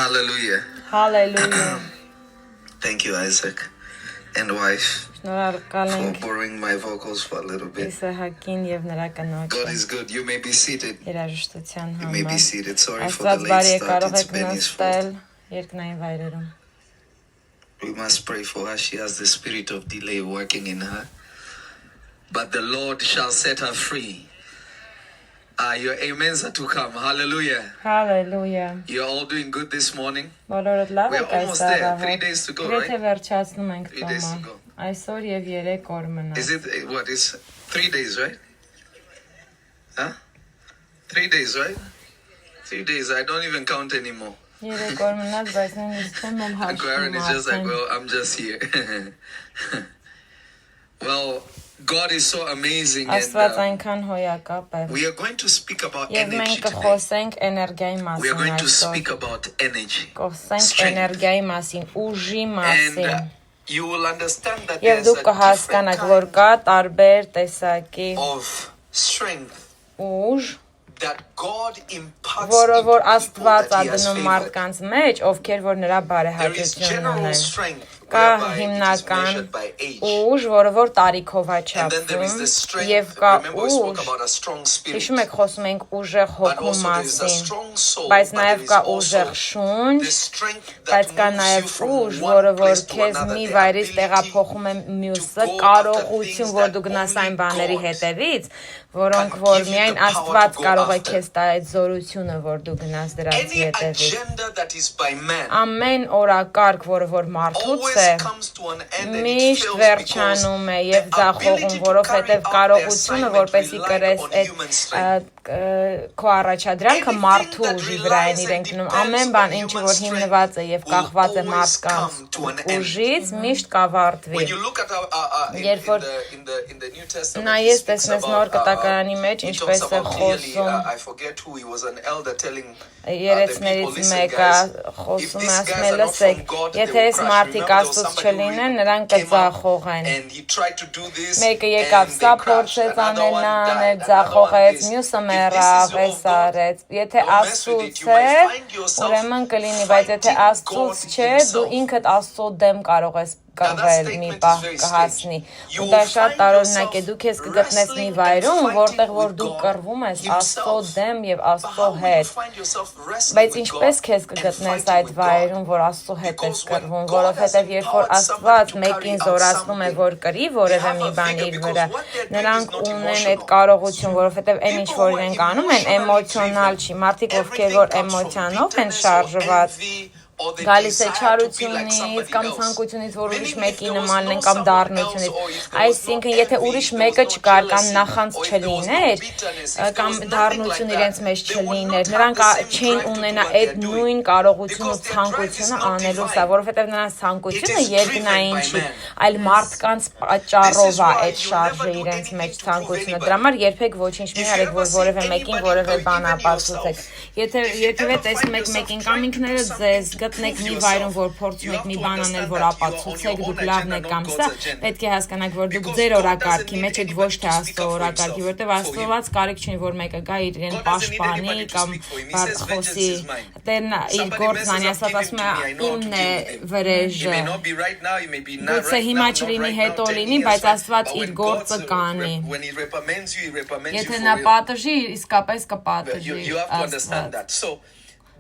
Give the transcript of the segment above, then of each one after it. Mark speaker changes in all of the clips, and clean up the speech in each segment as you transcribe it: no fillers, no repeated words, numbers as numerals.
Speaker 1: Hallelujah.
Speaker 2: Hallelujah.
Speaker 1: Thank you, Isaac and wife,
Speaker 2: Շնորհակալ
Speaker 1: for
Speaker 2: ենք
Speaker 1: borrowing my vocals for a little bit.
Speaker 2: Իսահակին եւ նրա
Speaker 1: God
Speaker 2: կնոջը
Speaker 1: is good. You may be seated.
Speaker 2: երաժշտության
Speaker 1: You may be
Speaker 2: համար։
Speaker 1: seated. Sorry for the
Speaker 2: Աստված
Speaker 1: late
Speaker 2: բարի է,
Speaker 1: start.
Speaker 2: կարող
Speaker 1: It's
Speaker 2: եք
Speaker 1: Benny's
Speaker 2: նստել
Speaker 1: fault.
Speaker 2: երկնային վայրերում։
Speaker 1: We must pray for her. She has the spirit of delay working in her. But the Lord shall set her free. Your amens are to come. Hallelujah.
Speaker 2: Hallelujah.
Speaker 1: You're all doing good this morning.
Speaker 2: Բոլորդ լավ
Speaker 1: We're
Speaker 2: եք այս
Speaker 1: almost there. 3
Speaker 2: առավոտ։
Speaker 1: days to go,
Speaker 2: Գրեթե
Speaker 1: right?
Speaker 2: վերջացնում ենք
Speaker 1: 3 days
Speaker 2: ծոմը։
Speaker 1: to go.
Speaker 2: Այսօր եւ 3 օր մնաց։
Speaker 1: Is it what is 3 days, right? Huh? 3 days, right? 3 days. I don't even count anymore.
Speaker 2: 3 օր մնաց, բայց նույնիսկ չեմ
Speaker 1: Uncle Aaron is just like,
Speaker 2: հաշվում։
Speaker 1: well, I'm just here. Well, God is so amazing,
Speaker 2: Աստված
Speaker 1: and
Speaker 2: այնքան հոյակապ է։
Speaker 1: we are going to speak about
Speaker 2: Եվ մենք
Speaker 1: energy today.
Speaker 2: կխոսենք էներգիայի
Speaker 1: We are
Speaker 2: մասին
Speaker 1: going to
Speaker 2: այսօր։
Speaker 1: speak about energy.
Speaker 2: Կխոսենք
Speaker 1: strength.
Speaker 2: էներգիայի մասին, ուժի
Speaker 1: And
Speaker 2: մասին։
Speaker 1: you will understand that
Speaker 2: Եվ
Speaker 1: there's
Speaker 2: դուք
Speaker 1: a different
Speaker 2: կհասկանաք, որ
Speaker 1: kind
Speaker 2: կա տարբեր տեսակի
Speaker 1: of strength
Speaker 2: ուժ,
Speaker 1: that God imparts
Speaker 2: որը որ
Speaker 1: into people
Speaker 2: Աստված
Speaker 1: that He has
Speaker 2: ադնում
Speaker 1: favored.
Speaker 2: մարդկանց մեջ, ովքեր որ նրա
Speaker 1: There is
Speaker 2: բարեհաճություն
Speaker 1: general
Speaker 2: ունեն։
Speaker 1: strength
Speaker 2: Կա
Speaker 1: whereby it is
Speaker 2: հիմնական
Speaker 1: measured by age.
Speaker 2: ուժ, որը որ տարիքով է
Speaker 1: And then there is
Speaker 2: չափվում,
Speaker 1: the strength.
Speaker 2: եւ կա
Speaker 1: Remember we spoke
Speaker 2: ուժ,
Speaker 1: about a strong spirit.
Speaker 2: հիշում եք խոսում ենք ուժեղ
Speaker 1: But
Speaker 2: հոգու
Speaker 1: also there is a
Speaker 2: մասին,
Speaker 1: strong soul.
Speaker 2: բայց
Speaker 1: But
Speaker 2: նաեւ
Speaker 1: there is
Speaker 2: կա
Speaker 1: also
Speaker 2: ուժեղ շունչ,
Speaker 1: the strength
Speaker 2: բայց
Speaker 1: that
Speaker 2: կա
Speaker 1: moves
Speaker 2: նաեւ
Speaker 1: you from
Speaker 2: ուժ,
Speaker 1: one
Speaker 2: որը որ
Speaker 1: place to
Speaker 2: քեզ
Speaker 1: another.
Speaker 2: մի
Speaker 1: The
Speaker 2: վայրից
Speaker 1: ability
Speaker 2: տեղափոխում է մյուսը,
Speaker 1: go
Speaker 2: կարողություն,
Speaker 1: after
Speaker 2: որ
Speaker 1: things
Speaker 2: դու գնաս
Speaker 1: that
Speaker 2: այն բաների
Speaker 1: only God
Speaker 2: հետևից, որոնք
Speaker 1: can
Speaker 2: որ
Speaker 1: give you
Speaker 2: միայն
Speaker 1: the power
Speaker 2: Աստված
Speaker 1: to go
Speaker 2: կարող է
Speaker 1: after.
Speaker 2: քեզ տալ այդ զորությունը, որ դու գնաս դրանց
Speaker 1: Any
Speaker 2: հետևից։
Speaker 1: agenda that is by man
Speaker 2: Ամեն օրակարգ, որը որ մարդուց
Speaker 1: always
Speaker 2: է,
Speaker 1: comes to an end and it
Speaker 2: միշտ
Speaker 1: fails because
Speaker 2: վերջանում է
Speaker 1: the
Speaker 2: եւ ձախողում,
Speaker 1: ability to
Speaker 2: որովհետեւ
Speaker 1: carry out the
Speaker 2: կարողությունը,
Speaker 1: assignment
Speaker 2: որպեսի
Speaker 1: relied
Speaker 2: կրես
Speaker 1: on
Speaker 2: այդ
Speaker 1: human strength.
Speaker 2: քո առաջադրանքը մարդու ուժի վրա են իրենք դնում։ Ամեն բան, ինչը որ հիմնված է եւ կախված է մարդկանց ուժից, միշտ կավարտվի։
Speaker 1: When you look at
Speaker 2: Երբ որ
Speaker 1: in the New Testament,
Speaker 2: նայես
Speaker 1: it speaks
Speaker 2: տեսնես նոր
Speaker 1: about,
Speaker 2: կտակարանի մեջ
Speaker 1: it
Speaker 2: ինչպես
Speaker 1: talks
Speaker 2: է
Speaker 1: about clearly,
Speaker 2: խոսում
Speaker 1: I forget who, he was an elder telling
Speaker 2: երեցներից մեկը խոսում է, ասում է լսեք, եթե այս մարդիկ Աստծուց չլինեն, նրանք կձախողեն։ Մեկը եկավ սա փորձեց անել, նա անել, ձախողեց, մյուսը մեռավ, էս արեց։ Եթե Աստծուց է, ուրեմն կլինի, բայց եթե Աստծուց չէ, դու ինքդ Աստծո դեմ կարող ես կռվել, մի պահ կհասնի։ Ու դա շատ տարօրինակ է, դու քեզ կգտնես մի վայրում, որտեղ որ դու կռվում ես Աստծո դեմ եւ Աստծո հետ։ Բայց ինչպես քեզ կգտնես այդ վայրում, որ Աստծո հետ ես կռվում, որովհետեւ երբ որ Աստված մեկին զորացնում է, որ կրի որևէ մի բան իր վրա, նրանք ունեն այդ կարողություն, որովհետեւ այն ինչ որ իրենք անում են, էմոցիոնալ չի։ Մարդիկ ովքեր որ էմոցիանով են շարժված, գալիս է չարությունից կամ ցանկությունից, որ ուրիշ մեկի նմանն են կամ դառնությունից։ Այսինքն, եթե ուրիշ մեկը չկար կամ նախանց չլիներ, կամ դառնություն իրենց մեջ չլիներ, նրանք չէին ունենա այդ նույն կարողությունը ու ցանկությունը անելու սա, որովհետև նրանց ցանկությունը երկնային չի, այլ մարդկանց պատճառով է այդ շարժը իրենց մեջ ցանկությունը։ Դրա համար երբեք ոչինչ մի արեք, որ որևէ մեկին որևէ բան ապացուցեք։ Եթե տեսնում եք մեկին կամ ինքներդ ձեզ գտնեք մի վայրում, որ փորձում եք մի բան անել, որ ապացուցեք, դուք լավն եք կամ սա, պետք է հասկանաք, որ դուք ձեր օրակարգի մեջ եք, ոչ թե Աստծո օրակարգի, որտեղ Աստված կարիք չունի, որ մեկը գա իրեն պաշտպանի կամ բարձ խոսի, Տերն իր գործն անի, Աստված ասում է իմն է վրեժը։ Գուցե հիմա չլինի, հետո լինի, բայց Աստված իր գործը կանի։ Եթե նա պատժի, իսկապես կպատժի Աստված։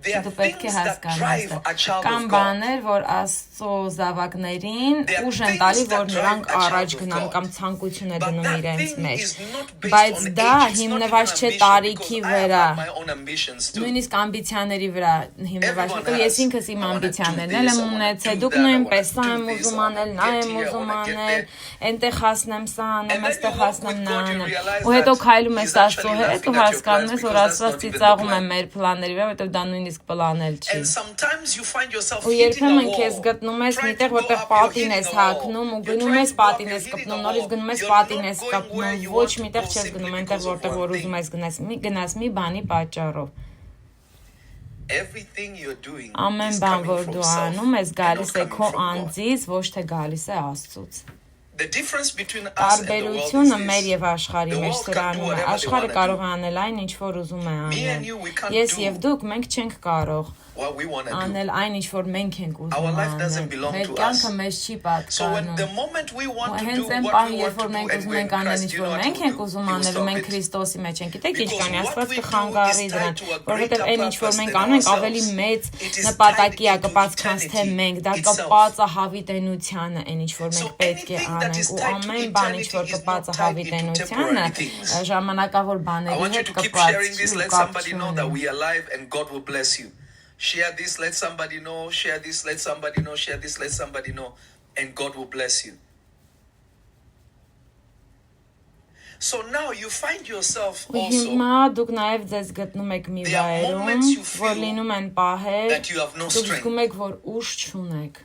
Speaker 2: Դու պետք է հասկանաս, կամ բաներ, որ Աստծո զավակներին ուժ են տալի, որ նրանք առաջ գնան կամ ցանկություն է դնում իրենց մեջ, բայց դա հիմնված չէ տարիքի վրա, նույնիսկ ամբիցիաների վրա հիմնված չէ, ես ինքս իմ ամբիցիաներն եմ ունեցել, դուք նույնպես սա եմ ուզում անել, նա եմ ուզում անել, այնտեղ հասնեմ սա անեմ, այստեղ հասնեմ նա անեմ, ու հետո քայլում ես Աստծո հետ ու հասկանում ես, որ Աստված ծիծաղում է մեր պլանների վրա, որովհետև դա նույնիսկ պլանել չի։ Ու երբեմն քեզ գտնում ես միտեղ, որտեղ պատին ես հագնում ու գնում ես պատին ես կպնում, նորից գնում ես պատին ես կպնում, ոչ միտեղ չես գնում այնտեղ, որտեղ որ ուզում ես գնաս մի բանի պատճառով։ Ամեն բան, որ դու անում ես, գալիս է քո անձից, ոչ թե գալիս է Աստծուց։ Տարբերությունը մեր եւ աշխարհի մեջ սրանում է։ Աշխարհը կարող է անել այն, ինչ որ ուզում է անել։ Ես եւ դուք մենք չենք կարող անել այն, ինչ որ մենք ենք ուզում անել։ Մեր կյանքը մեզ չի պատկանում։ Հենց այն պահին, երբ որ մենք ուզում ենք անել ինչ որ մենք ենք ուզում անել, ու մենք Քրիստոսի մեջ ենք, գիտեք ինչ կանի, Աստված կխանգարի դրան, որովհետեւ այն ինչ որ մենք անում ենք ավելի մեծ նպատակի է կպած, քան թե մենք, դա կպած է հավիտենությանը, այն ինչ որ մենք պետք է անենք, ու ամեն բան ինչ որ կպած է հավիտենությանը, ժամանակավոր բաների հետ կապված
Speaker 1: չի։ Share this, let somebody know, share this, let somebody know, share this, let somebody know, and God will bless you. So now you find yourself also.
Speaker 2: Դուք նաև ձեզ գտնում եք մի վայրում, որ լինում են պահեր, դուք զգում եք, որ ուժ չունեք։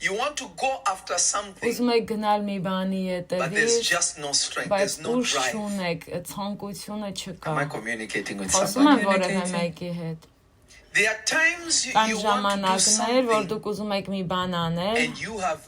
Speaker 1: You want to go after something,
Speaker 2: ուզում եք գնալ մի բանի
Speaker 1: but there's
Speaker 2: հետևից,
Speaker 1: just no strength,
Speaker 2: բայց
Speaker 1: there's no
Speaker 2: ուժ
Speaker 1: drive.
Speaker 2: չունեք, ցանկությունը չկա։
Speaker 1: Am I communicating with
Speaker 2: Խոսում
Speaker 1: somebody?
Speaker 2: եմ որևէ mեկի հետ։
Speaker 1: There are times
Speaker 2: Կան
Speaker 1: you want to do
Speaker 2: ժամանակներ, որ
Speaker 1: something
Speaker 2: դուք ուզում եք մի բան անել,
Speaker 1: and you have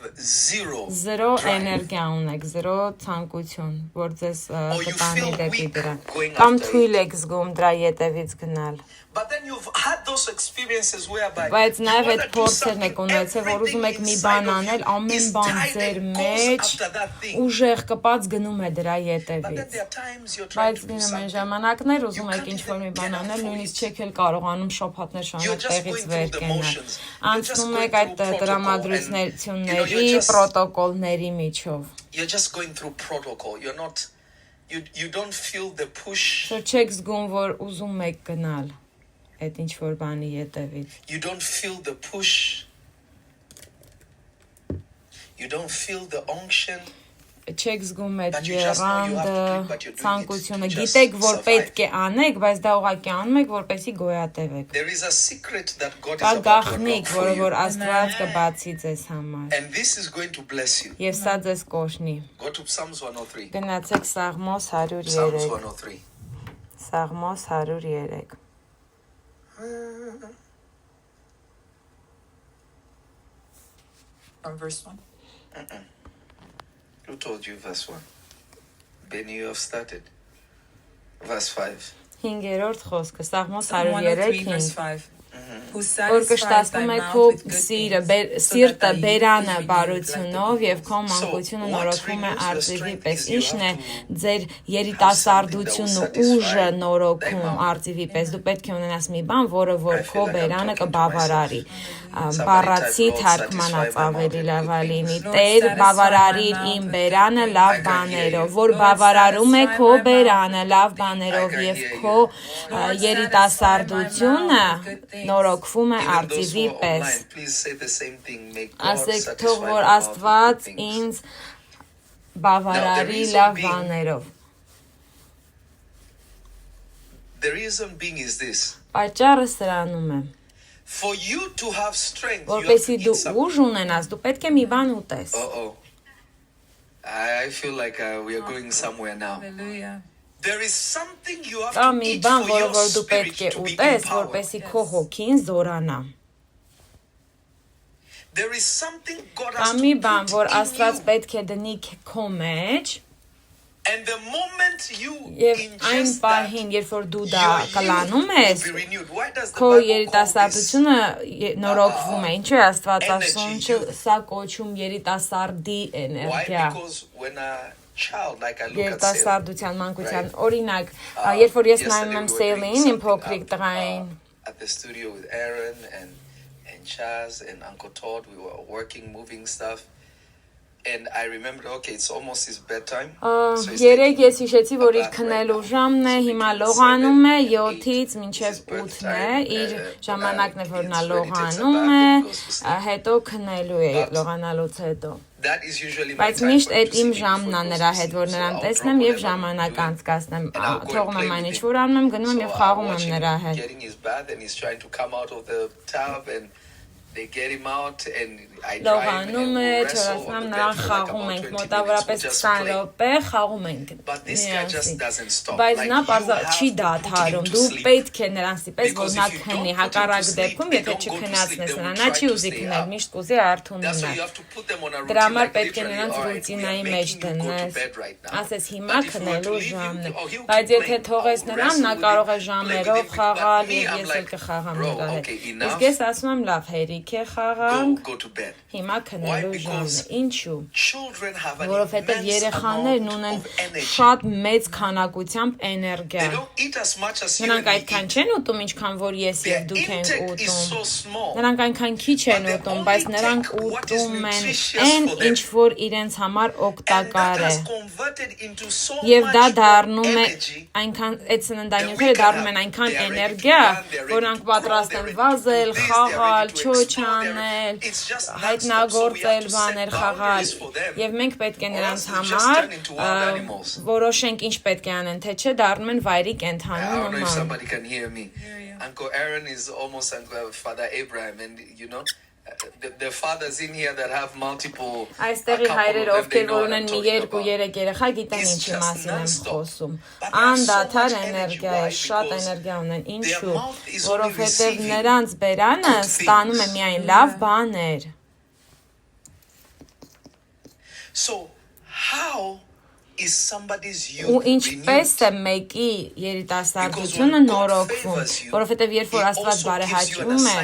Speaker 2: զրո էներգիա ունեք, զրո ցանկություն, որ ձեզ կտանի դեպի դրան։ Կամ թույլ եք զգում դրա ետևից գնալ։
Speaker 1: But then you've had those experiences whereby
Speaker 2: Բայց
Speaker 1: you
Speaker 2: նաև այդ
Speaker 1: wanna do
Speaker 2: փորձերն եք
Speaker 1: something,
Speaker 2: ունեցել, որ ուզում եք մի
Speaker 1: everything
Speaker 2: բան
Speaker 1: inside
Speaker 2: անել,
Speaker 1: of you
Speaker 2: ամեն
Speaker 1: is
Speaker 2: բան
Speaker 1: tied
Speaker 2: ձեր
Speaker 1: and goes
Speaker 2: մեջ
Speaker 1: after that thing.
Speaker 2: ուժեղ կպած գնում է դրա
Speaker 1: But then
Speaker 2: ետևից։
Speaker 1: there are times you're trying
Speaker 2: Բայց
Speaker 1: to do
Speaker 2: լինում են
Speaker 1: something.
Speaker 2: ժամանակներ, ուզում եք
Speaker 1: can't
Speaker 2: ինչ-որ մի
Speaker 1: even
Speaker 2: բան
Speaker 1: get
Speaker 2: անել,
Speaker 1: out
Speaker 2: նույնիսկ
Speaker 1: for
Speaker 2: չեք էլ կարողանում շփոթներ
Speaker 1: You're
Speaker 2: շանալ
Speaker 1: just
Speaker 2: տեղից
Speaker 1: going
Speaker 2: վեր
Speaker 1: through the
Speaker 2: կենալ։
Speaker 1: motions.
Speaker 2: Անցնում
Speaker 1: going
Speaker 2: եք այդ
Speaker 1: through protocol
Speaker 2: տրամադրությունների,
Speaker 1: you're just-
Speaker 2: պրոտոկոլների միջով։
Speaker 1: You're just going through protocol. You're not you don't feel the push.
Speaker 2: Որ չեք զգում, որ ուզում եք գնալ այդ ինչ-որ բանի ետևից։
Speaker 1: You don't feel the push. You don't feel the unction.
Speaker 2: Չեք զգում այդ
Speaker 1: But you just know you have to do
Speaker 2: երանդը,
Speaker 1: it, but you're doing it
Speaker 2: ցանկությունը,
Speaker 1: to just
Speaker 2: գիտեք, որ
Speaker 1: survive.
Speaker 2: պետք է անեք, բայց դա ուղղակի անում եք, որպեսզի գոյատևեք։
Speaker 1: There is a secret that God is
Speaker 2: Կա
Speaker 1: about to
Speaker 2: գաղտնիք,
Speaker 1: unlock for
Speaker 2: որը
Speaker 1: you.
Speaker 2: որ Աստված կբացի ձեզ համար։
Speaker 1: And this is going to bless you.
Speaker 2: Եվ սա ձեզ կօրհնի։
Speaker 1: Go to Psalms 103.
Speaker 2: Գնացեք Սաղմոս
Speaker 1: Psalms
Speaker 2: 103։
Speaker 1: 103.
Speaker 2: Սաղմոս 103։
Speaker 3: From verse 1.
Speaker 1: Who told you verse 1? Benny, you have started. Verse 5.
Speaker 2: 5-րդ խոսքը Սաղմոս
Speaker 3: Psalm 103,
Speaker 2: 103-ին,
Speaker 3: verse 5. Who
Speaker 2: որ
Speaker 3: satisfies thy
Speaker 2: կշտացնում է
Speaker 3: mouth
Speaker 2: քո
Speaker 3: with good
Speaker 2: սիրը,
Speaker 3: things, so
Speaker 2: սիրտը
Speaker 3: that thy youth
Speaker 2: բերանը
Speaker 3: is renewed like the
Speaker 2: բարությունով եւ քո
Speaker 3: eagles.
Speaker 2: մանկությունը
Speaker 1: what
Speaker 2: նորոգվում է
Speaker 1: renews your
Speaker 2: արծիվի
Speaker 1: strength
Speaker 2: պես։
Speaker 1: is you
Speaker 2: Ինչն է
Speaker 1: have to
Speaker 2: ձեր
Speaker 1: have
Speaker 2: երիտասարդությունն
Speaker 1: something
Speaker 2: ու
Speaker 1: that will
Speaker 2: ուժը
Speaker 1: satisfy
Speaker 2: նորոգում
Speaker 1: thy mouth.
Speaker 2: արծիվի պես։ Դու պետք է ունենաս մի բան, որը որ
Speaker 1: I
Speaker 2: քո
Speaker 1: feel like I'm
Speaker 2: բերանը
Speaker 1: talking to
Speaker 2: կբավարարի։
Speaker 1: Somebody
Speaker 2: Բառացի
Speaker 1: type, Lord,
Speaker 2: թարգմանած
Speaker 1: satisfy my mouth
Speaker 2: ավելի
Speaker 1: with
Speaker 2: լավ
Speaker 1: good
Speaker 2: լինի։
Speaker 1: things.
Speaker 3: Lord,
Speaker 2: Տեր
Speaker 3: satisfy
Speaker 2: բավարարիր
Speaker 3: my mouth
Speaker 2: իմ
Speaker 3: with
Speaker 2: բերանը
Speaker 3: good
Speaker 2: լավ
Speaker 1: I can hear
Speaker 2: բաներով,
Speaker 1: you.
Speaker 2: որ
Speaker 3: Lord,
Speaker 2: բավարարում է
Speaker 3: satisfy
Speaker 2: քո
Speaker 3: my mouth
Speaker 2: բերանը
Speaker 3: with
Speaker 2: լավ
Speaker 3: good
Speaker 2: բաներով
Speaker 1: I can
Speaker 2: եւ
Speaker 1: hear you.
Speaker 2: քո
Speaker 3: Lord,
Speaker 2: երիտասարդությունը
Speaker 3: satisfy my mouth with good things.
Speaker 2: նորոգվում է
Speaker 1: Even those
Speaker 2: արծիվի
Speaker 1: who are
Speaker 2: պես։
Speaker 1: online, please say the same thing. May God
Speaker 2: Ասեք
Speaker 1: satisfy
Speaker 2: թող
Speaker 1: my
Speaker 2: որ
Speaker 1: mouth with
Speaker 2: Աստված
Speaker 1: good things.
Speaker 2: ինձ բավարարի
Speaker 1: reason
Speaker 2: լավ
Speaker 1: being-
Speaker 2: բաներով։
Speaker 1: The reason being is this.
Speaker 2: Պատճառը սրանում է,
Speaker 1: For you to have strength, you have to
Speaker 2: որպեսզի
Speaker 1: eat
Speaker 2: դու
Speaker 1: something.
Speaker 2: ուժ ունենաս, դու պետք է մի բան ուտես։
Speaker 1: Uh-oh. I feel like we are going somewhere now.
Speaker 3: Hallelujah.
Speaker 1: There is something you have
Speaker 2: Կա
Speaker 1: to
Speaker 2: մի
Speaker 1: eat
Speaker 2: բան,
Speaker 1: for
Speaker 2: որը
Speaker 1: your
Speaker 2: որ դու
Speaker 1: spirit
Speaker 2: պետք է
Speaker 1: to be
Speaker 2: ուտես,
Speaker 1: empowered.
Speaker 2: որպեսզի քո հոգին զորանա։
Speaker 1: There is something God
Speaker 2: Կա
Speaker 1: has
Speaker 2: մի
Speaker 1: to
Speaker 2: բան, որ
Speaker 1: put in
Speaker 2: Աստված
Speaker 1: you.
Speaker 2: պետք է դնի քո մեջ,
Speaker 1: And the moment you
Speaker 2: եւ այն
Speaker 1: ingest
Speaker 2: պահին,
Speaker 1: that,
Speaker 2: երբ որ դու դա
Speaker 1: your
Speaker 2: կլանում
Speaker 1: youth
Speaker 2: ես,
Speaker 1: will be renewed. Why does the
Speaker 2: քո
Speaker 1: Bible call this?
Speaker 2: երիտասարդությունը նորոգվում է։ Ինչու է Աստվածաշունչը
Speaker 1: Energy.
Speaker 2: սա կոչում երիտասարդի
Speaker 1: Why?
Speaker 2: էներգիա։
Speaker 1: Because when a child, like I look at Salem,
Speaker 2: Երիտասարդության մանկության
Speaker 1: Right.
Speaker 2: օրինակ, երբ որ ես
Speaker 1: yesterday
Speaker 2: նայում եմ
Speaker 1: we were doing
Speaker 2: Սելին, իմ
Speaker 1: something
Speaker 2: փոքրիկ
Speaker 1: up,
Speaker 2: տղային,
Speaker 1: at the studio with Aaron and Chaz and Uncle Todd, we were working, moving stuff. And I remembered, okay, it's almost his bedtime. So he's
Speaker 2: երեք
Speaker 1: taking
Speaker 2: ես հիշեցի, որ իր
Speaker 1: a bath right
Speaker 2: քնելու
Speaker 1: now.
Speaker 2: ժամն է,
Speaker 1: So
Speaker 2: հիմա
Speaker 1: between
Speaker 2: լողանում է
Speaker 1: 7 and
Speaker 2: 7-ից
Speaker 1: 8
Speaker 2: մինչև
Speaker 1: is his birth
Speaker 2: 8-ն է,
Speaker 1: time.
Speaker 2: իր ժամանակն է, որ նա
Speaker 1: He gets ready, takes a
Speaker 2: լողանում
Speaker 1: bath,
Speaker 2: է,
Speaker 1: and goes to sleep.
Speaker 2: հետո քնելու է
Speaker 1: But
Speaker 2: լողանալուց հետո։
Speaker 1: That is usually my
Speaker 2: Բայց
Speaker 1: time
Speaker 2: միշտ
Speaker 1: for him
Speaker 2: այդ
Speaker 1: to
Speaker 2: իմ
Speaker 1: sleep
Speaker 2: ժամն
Speaker 1: before
Speaker 2: է
Speaker 1: he goes
Speaker 2: նրա
Speaker 1: to
Speaker 2: հետ,
Speaker 1: sleep.
Speaker 2: որ
Speaker 1: So
Speaker 2: նրան
Speaker 1: I'll
Speaker 2: տեսնեմ
Speaker 1: drop
Speaker 2: եւ
Speaker 1: whatever I'm
Speaker 2: ժամանակ
Speaker 1: doing.
Speaker 2: անցկացնեմ,
Speaker 1: And I'll go and
Speaker 2: թողնում
Speaker 1: play
Speaker 2: եմ այն
Speaker 1: with
Speaker 2: ինչ
Speaker 1: him.
Speaker 2: որ անում եմ, գնում եմ
Speaker 1: So
Speaker 2: եւ
Speaker 1: I'll
Speaker 2: խաղում
Speaker 1: watch
Speaker 2: եմ
Speaker 1: him
Speaker 2: նրա հետ։
Speaker 1: getting his bath and he's trying to come out of the tub They get him out and I drive
Speaker 2: լողանում
Speaker 1: and
Speaker 2: է,
Speaker 1: we wrestle
Speaker 2: չորացնում
Speaker 1: on the
Speaker 2: նրան
Speaker 1: bed for like
Speaker 2: խաղում
Speaker 1: about
Speaker 2: ենք
Speaker 1: 20
Speaker 2: մոտավորապես
Speaker 1: minutes.
Speaker 2: 20 րոպե խաղում ենք
Speaker 1: But this guy just doesn't stop.
Speaker 2: բայց
Speaker 1: Like,
Speaker 2: նա
Speaker 1: you have
Speaker 2: չի
Speaker 1: to put
Speaker 2: դադարում
Speaker 1: him to
Speaker 2: դու
Speaker 1: sleep.
Speaker 2: պետք է նրան ստիպես որ
Speaker 1: Because
Speaker 2: նա
Speaker 1: if you
Speaker 2: քնի
Speaker 1: don't put him to
Speaker 2: հակառակ
Speaker 1: sleep,
Speaker 2: դեպքում
Speaker 1: they
Speaker 2: եթե
Speaker 1: don't go to
Speaker 2: չքնացնես
Speaker 1: sleep, they
Speaker 2: նրան
Speaker 1: will
Speaker 2: նա
Speaker 1: try
Speaker 2: չի
Speaker 1: to
Speaker 2: ուզի
Speaker 1: stay
Speaker 2: քնել
Speaker 1: up.
Speaker 2: միշտ կուզի արթուն
Speaker 1: That's why
Speaker 2: մնալ
Speaker 1: you have to put them on a
Speaker 2: դրա համար
Speaker 1: routine, like
Speaker 2: պետք է
Speaker 1: literally,
Speaker 2: նրանց
Speaker 1: all right, we are
Speaker 2: ռուտինայի մեջ
Speaker 1: making you go to
Speaker 2: դնես
Speaker 1: bed right now.
Speaker 2: ասես հիմա
Speaker 1: But if we were to
Speaker 2: քնելու
Speaker 1: leave
Speaker 2: ժամն է
Speaker 1: you, oh, he'll
Speaker 2: բայց
Speaker 1: keep
Speaker 2: եթե
Speaker 1: playing.
Speaker 2: թողես
Speaker 1: I'll
Speaker 2: նրան
Speaker 1: wrestle
Speaker 2: նա
Speaker 1: with
Speaker 2: կարող է
Speaker 1: him, play
Speaker 2: ժամերով
Speaker 1: with him.
Speaker 2: խաղալ
Speaker 1: But me,
Speaker 2: եւ
Speaker 1: I'm
Speaker 2: ես էլ
Speaker 1: like,
Speaker 2: կխաղամ
Speaker 1: bro,
Speaker 2: նրա հետ
Speaker 1: okay,
Speaker 2: իսկ
Speaker 1: enough.
Speaker 2: ես ասում եմ լավ հերիք է խաղանք
Speaker 1: Go to bed.
Speaker 2: հիմա քնելու ժամն է ինչու
Speaker 1: Children have an
Speaker 2: որովհետեւ
Speaker 1: immense
Speaker 2: երեխաներն
Speaker 1: amount
Speaker 2: ունեն
Speaker 1: of energy.
Speaker 2: շատ մեծ քանակությամբ էներգիա
Speaker 1: They don't eat as much as you
Speaker 2: նրանք
Speaker 1: and me
Speaker 2: այդքան
Speaker 1: eat.
Speaker 2: չեն ուտում ինչքան որ ես
Speaker 1: Their
Speaker 2: եւ դուք ենք
Speaker 1: intake is
Speaker 2: ուտում
Speaker 1: so small.
Speaker 2: նրանք այնքան քիչ են
Speaker 1: But they
Speaker 2: ուտում
Speaker 1: only
Speaker 2: բայց նրանք
Speaker 1: take what is
Speaker 2: ուտում են
Speaker 1: nutritious
Speaker 2: այն
Speaker 1: for them.
Speaker 2: ինչ որ իրենց համար
Speaker 1: And
Speaker 2: օգտակար
Speaker 1: that
Speaker 2: է
Speaker 1: has converted into so
Speaker 2: Եվ դա
Speaker 1: much
Speaker 2: դառնում է
Speaker 1: energy.
Speaker 2: այնքան այդ սննդանյութերը դառնում են այնքան էներգիա, որ նրանք պատրաստ են վազել, խաղալ, չոչանել, հայտնագործել, բաներ խաղալ։ Եվ մենք պետք է նրանց համար որոշենք ինչ պետք է անեն, թե չէ դառնում են վայրի
Speaker 1: I
Speaker 2: կենդանու
Speaker 1: don't know if
Speaker 2: նման։
Speaker 1: somebody can hear me. Uncle Aaron is almost Uncle Father Abraham, and you know, the fathers in here that have multiple.
Speaker 2: Այստեղի հայրերը ովքեր որ ունեն մի 2-3 երեխա գիտեն ինչի մասին եմ խոսում։ Անդադար էներգիա է, շատ էներգիա ունեն։ Ինչու՞։ Որովհետև նրանց բերանը ստանում է միայն լավ բաներ։
Speaker 1: So how is somebody's
Speaker 2: Ու
Speaker 1: youth
Speaker 2: ինչպես
Speaker 1: renewed?
Speaker 2: է մեկի երիտասարդությունը նորոգվում, որովհետև երբ որ Աստված բարեհաճում է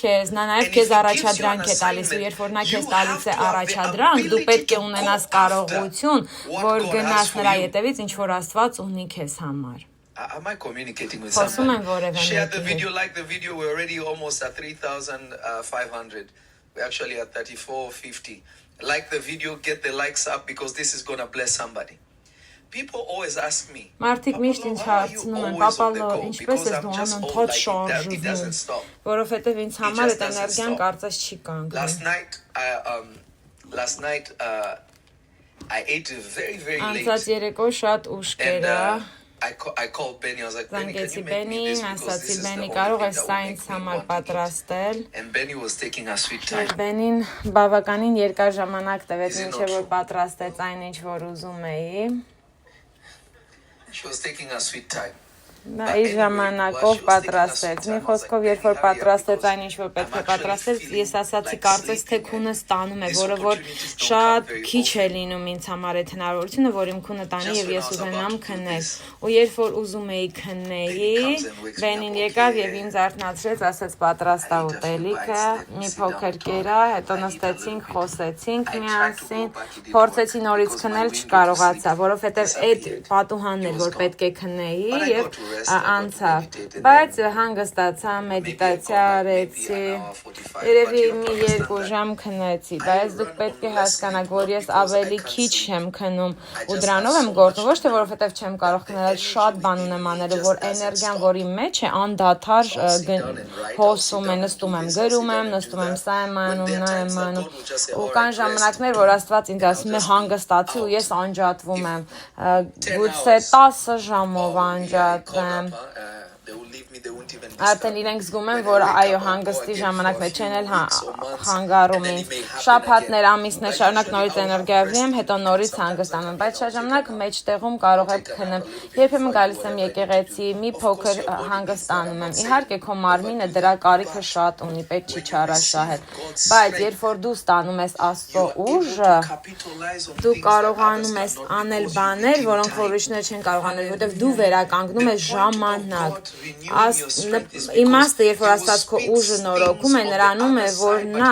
Speaker 2: քեզ, նա նաև քեզ առաջադրանք է տալիս, ու երբ որ նա քեզ տալիս է առաջադրանք, դու պետք է ունենաս կարողություն, որ գնաս նրա ետևից, ինչ որ Աստված ունի քեզ համար։
Speaker 1: Am I communicating with
Speaker 2: Խոսում եմ
Speaker 1: somebody?
Speaker 2: որևէ
Speaker 1: Share the
Speaker 2: մեկի հետ։
Speaker 1: video, like the video. We're already almost at 3,500. We're actually at 3450. Like the video, get the likes up because this is gonna bless somebody. People always ask me,
Speaker 2: Մարդիկ միշտ ինձ
Speaker 1: "Papa, why are you
Speaker 2: հարցնում են,
Speaker 1: always
Speaker 2: «Պապա
Speaker 1: on the
Speaker 2: լո,
Speaker 1: go?"
Speaker 2: ինչպես
Speaker 1: Because
Speaker 2: ես
Speaker 1: I'm
Speaker 2: դու
Speaker 1: just
Speaker 2: անընդհատ
Speaker 1: old, like it
Speaker 2: շարժվում,
Speaker 1: doesn't stop.
Speaker 2: որովհետև ինձ համար
Speaker 1: just
Speaker 2: այդ
Speaker 1: doesn't
Speaker 2: էներգիան
Speaker 1: stop.
Speaker 2: կարծես չի կանգնում։
Speaker 1: Last night, I ate very, very
Speaker 2: Անցած
Speaker 1: late.
Speaker 2: երեկո շատ ուշ
Speaker 1: And
Speaker 2: կերա։
Speaker 1: I called Benny. I was like, Benny, can
Speaker 2: Զանգեցի
Speaker 1: you make me this?
Speaker 2: Բենին,
Speaker 1: Because
Speaker 2: ասացի
Speaker 1: this is the
Speaker 2: Բենի,
Speaker 1: only
Speaker 2: կարող
Speaker 1: thing
Speaker 2: ես
Speaker 1: that
Speaker 2: սա
Speaker 1: will
Speaker 2: ինձ
Speaker 1: make me
Speaker 2: համար
Speaker 1: want to eat.
Speaker 2: պատրաստել։
Speaker 1: And Benny was taking her sweet
Speaker 2: Եվ
Speaker 1: time.
Speaker 2: Բենին բավականին երկար ժամանակ տվեց
Speaker 1: Is it
Speaker 2: մինչև
Speaker 1: not
Speaker 2: որ
Speaker 1: true?
Speaker 2: պատրաստեց այն ինչ որ ուզում էի։
Speaker 1: She was taking her sweet time.
Speaker 2: Նա իր ժամանակով պատրաստեց։ Մի խոսքով, երբ որ պատրաստեց այն ինչ որ պետք է պատրաստեց, ես ասացի կարծես թե քունը ստանում է, որը որ շատ քիչ է լինում ինձ համար այդ հնարավորությունը, որ իմ քունը տանի եւ ես ուզենամ քնել։ Ու երբ որ ուզում էի քնեի, Բենին եկավ եւ ինձ արթնացրեց, ասաց պատրաստա ուտելիքը, մի փոքր կերա, հետո նստեցինք, խոսեցինք միասին, փորձեցի նորից քնել, չկարողացա, որովհետեւ այդ պատուհանն էր, որ պետք է քնեի եւ անցավ, բայց հանգստացա, մեդիտացիա արեցի, երևի մի 2 ժամ քնեցի, բայց դուք պետք է հասկանաք, որ ես ավելի քիչ եմ քնում ու դրանով եմ գործում, ոչ թե որովհետև չեմ կարող քնել, այլ շատ բան ունեմ անելու, որ էներգիան, որի մեջ է, անդադար հոսում է, նստում եմ, գրում եմ, նստում եմ, սա եմ անում, նա եմ անում, ու կան ժամանակներ, որ Աստված ինձ ասում է հանգստացի ու ես անջատվում եմ, գուցե 10 ժամով անջատվեմ, Արդեն իրենք զգում են, որ այո, հանգստի ժամանակն է, չեն էլ հանգարում ինձ, շաբաթներ, ամիսներ շարունակ նորից էներգիայով եմ, հետո նորից հանգստանում, բայց շատ ժամանակ մեջտեղում կարող եմ քնեմ, երբեմն գալիս եմ եկեղեցի, մի փոքր հանգստանում եմ, իհարկե քո մարմինը դրա կարիքը շատ ունի, պետք չի չարաշահել, բայց երբ որ դու ստանում ես Աստծո ուժը, դու կարողանում ես անել բաներ, որոնք ուրիշները չեն կարող անել, որովհետև դու վերականգնում ես ժամանակ, իմաստը, երբ որ Աստված քո ուժը նորոգում է, նրանում է, որ նա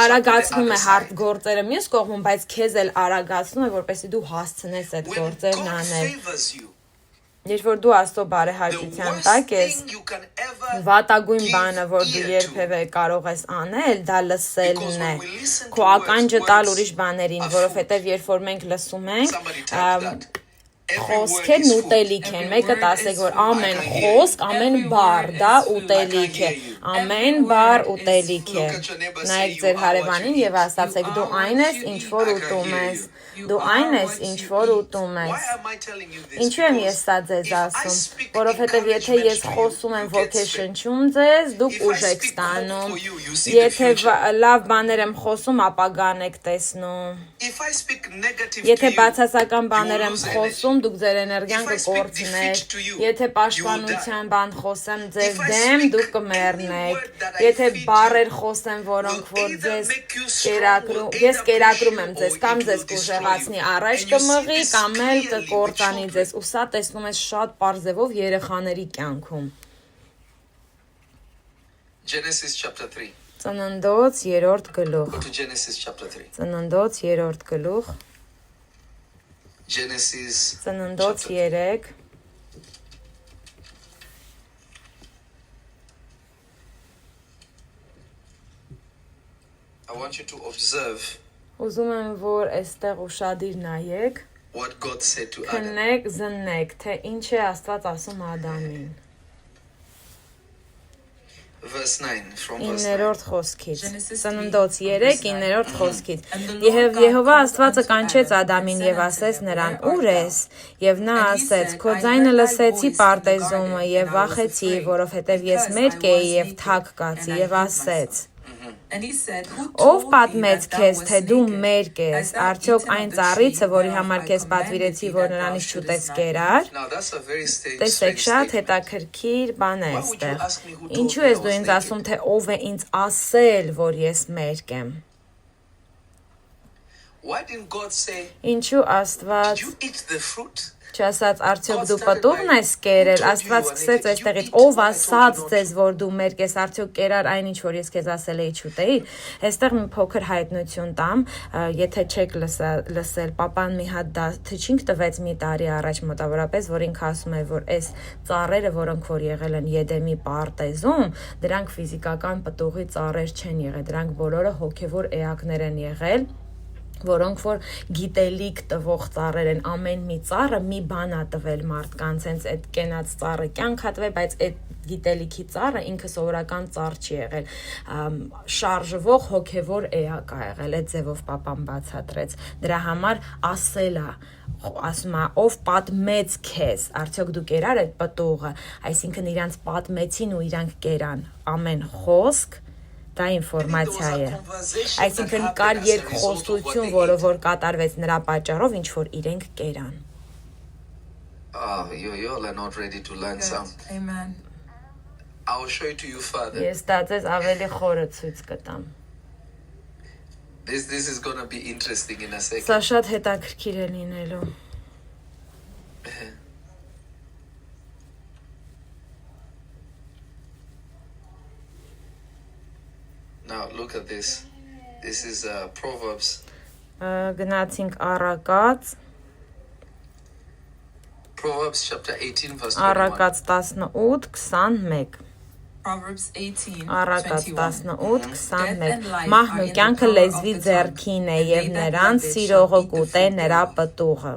Speaker 2: արագացնում է հարթ գործերը մյուս կողմում, բայց քեզ էլ արագացնում է, որպեսզի դու հասցնես այդ գործերն անել։ Երբ որ դու Աստծո բարեհաճության տակ ես, վատագույն բանը, որ դու երբևէ կարող ես անել, դա լսելն է, քո ականջը տալ ուրիշ բաներին, որովհետև երբ որ մենք լսում ենք, խոսքերն ուտելիք են, մեկը տասեք, որ ամեն խոսք, ամեն բառ, դա ուտելիք է, ամեն բառ ուտելիք է, նայեք ձեր հարևանին և ասացեք, դու այն ես, ինչ որ ուտում ես, Դու այն ես, ինչ որ ուտում ես։ Ինչու եմ ես սա ձեզ ասում, որովհետև եթե ես խոսում եմ ոգեշնչում ձեզ, դուք ուժ եք ստանում։ Եթե լավ բաներ եմ խոսում, ապագան եք տեսնում։ Եթե բացասական բաներ եմ խոսում, դուք ձեր էներգիան կկորցնեք։ Եթե պաշտպանության բան խոսեմ ձեզ դեմ, դուք կմեռնեք։ Եթե բառեր խոսեմ, որոնք որ ձեզ կերակրում, ես կերակրում եմ ձեզ, կամ ձեզ կուժեղացնի, առաջ կմղի, կամ էլ կկործանի ձեզ։ Ու սա տեսնում ես շատ պարզևով երեխաների կյանքում։
Speaker 1: Genesis chapter 3.
Speaker 2: Ծննդոց 3-րդ գլուխ։
Speaker 1: Go to Genesis chapter 3.
Speaker 2: Ծննդոց 3-րդ գլուխ։
Speaker 1: Genesis
Speaker 2: Ծննդոց 3
Speaker 1: I want you to observe
Speaker 2: Ուզում եմ, որ այստեղ ուշադիր նայեք,
Speaker 1: what God said to Adam.
Speaker 2: քնեք, զննեք, թե ինչ է Աստված ասում Ադամին։
Speaker 1: Verse 9 from verse 9.
Speaker 2: 9-րդ խոսքից։ Ծննդոց 3 9-րդ խոսքից։ Եվ Եհովա Աստվածը կանչեց Ադամին եւ ասեց նրան. «Ուր ես?» Եվ նա ասեց. «Քո ձայնը լսեցի պարտեզումը եւ վախեցի, որովհետեւ ես մերկ էի եւ թակ կացի» եւ ասեց. Ով պատմեց քեզ, թե դու մերկ ես, արդյոք այն ծառիցը, որի համար քեզ պատվիրեցի, որ նրանից չուտես կերար։ Տեսեք, շատ հետաքրքիր բան է այստեղ։ Ինչու ես դու ինձ ասում, թե ով է ինձ ասել, որ ես մերկ եմ։
Speaker 1: Why didn't God say
Speaker 2: Ինչու Աստված
Speaker 1: you eat the fruit?
Speaker 2: Չասած արդյոք դու պտուղն ես կերել, Աստված սկսեց այստեղից, ով ասաց ձեզ, որ դու մերկ ես, արդյոք կերար այն ինչ որ ես քեզ ասել էի չուտեի։ Այստեղ մի փոքր հայտնություն տամ, եթե չեք լսել, papan մի հատ թիչինգ տվեց մի տարի առաջ մոտավորապես, որ ինքը ասում է, որ այս ծառերը, որոնք որ եղել են Եդեմի պարտեզում, դրանք ֆիզիկական պտուղի ծառեր չեն եղել, դրանք բոլորը հոգևոր էակներ են եղել, որոնք որ գիտելիք տվող ծառեր են, ամեն մի ծառը մի բան է տվել մարդկանց, հենց այդ կենաց ծառը կյանք է տվել, բայց այդ գիտելիքի ծառը ինքը սովորական ծառ չի եղել, շարժվող հոգևոր էակ է եղել, այդ ձևով papan բացատրեց, դրա համար ասել է, ասում է, ով պատմեց քեզ, արդյոք դու կերար այդ պտուղը, այսինքն իրանց պատմեցին ու իրանք կերան, ամեն խոսք դա ինֆորմացիա է, այսինքն կար երկխոսություն, որը որ կատարվեց նրա պատճառով, ինչ որ իրենք կերան։
Speaker 1: You all are not ready to learn some.
Speaker 3: Amen.
Speaker 1: I will show it to you further.
Speaker 2: Ես դա ձեզ ավելի խորը ցույց կտամ։
Speaker 1: This is going to be interesting in a second.
Speaker 2: Սա շատ հետաքրքիր է լինելու։
Speaker 1: Now look at this. This is Proverbs.
Speaker 2: Գնացինք Առակաց,
Speaker 1: Proverbs chapter 18 verse 21.
Speaker 2: Առակաց 18:21։
Speaker 3: Proverbs 18,
Speaker 2: Առակաց
Speaker 3: 21.
Speaker 2: 18:21։ Մահն ու կյանքը լեզվի ձեռքին է եւ նրան սիրողը կուտե նրա պտուղը։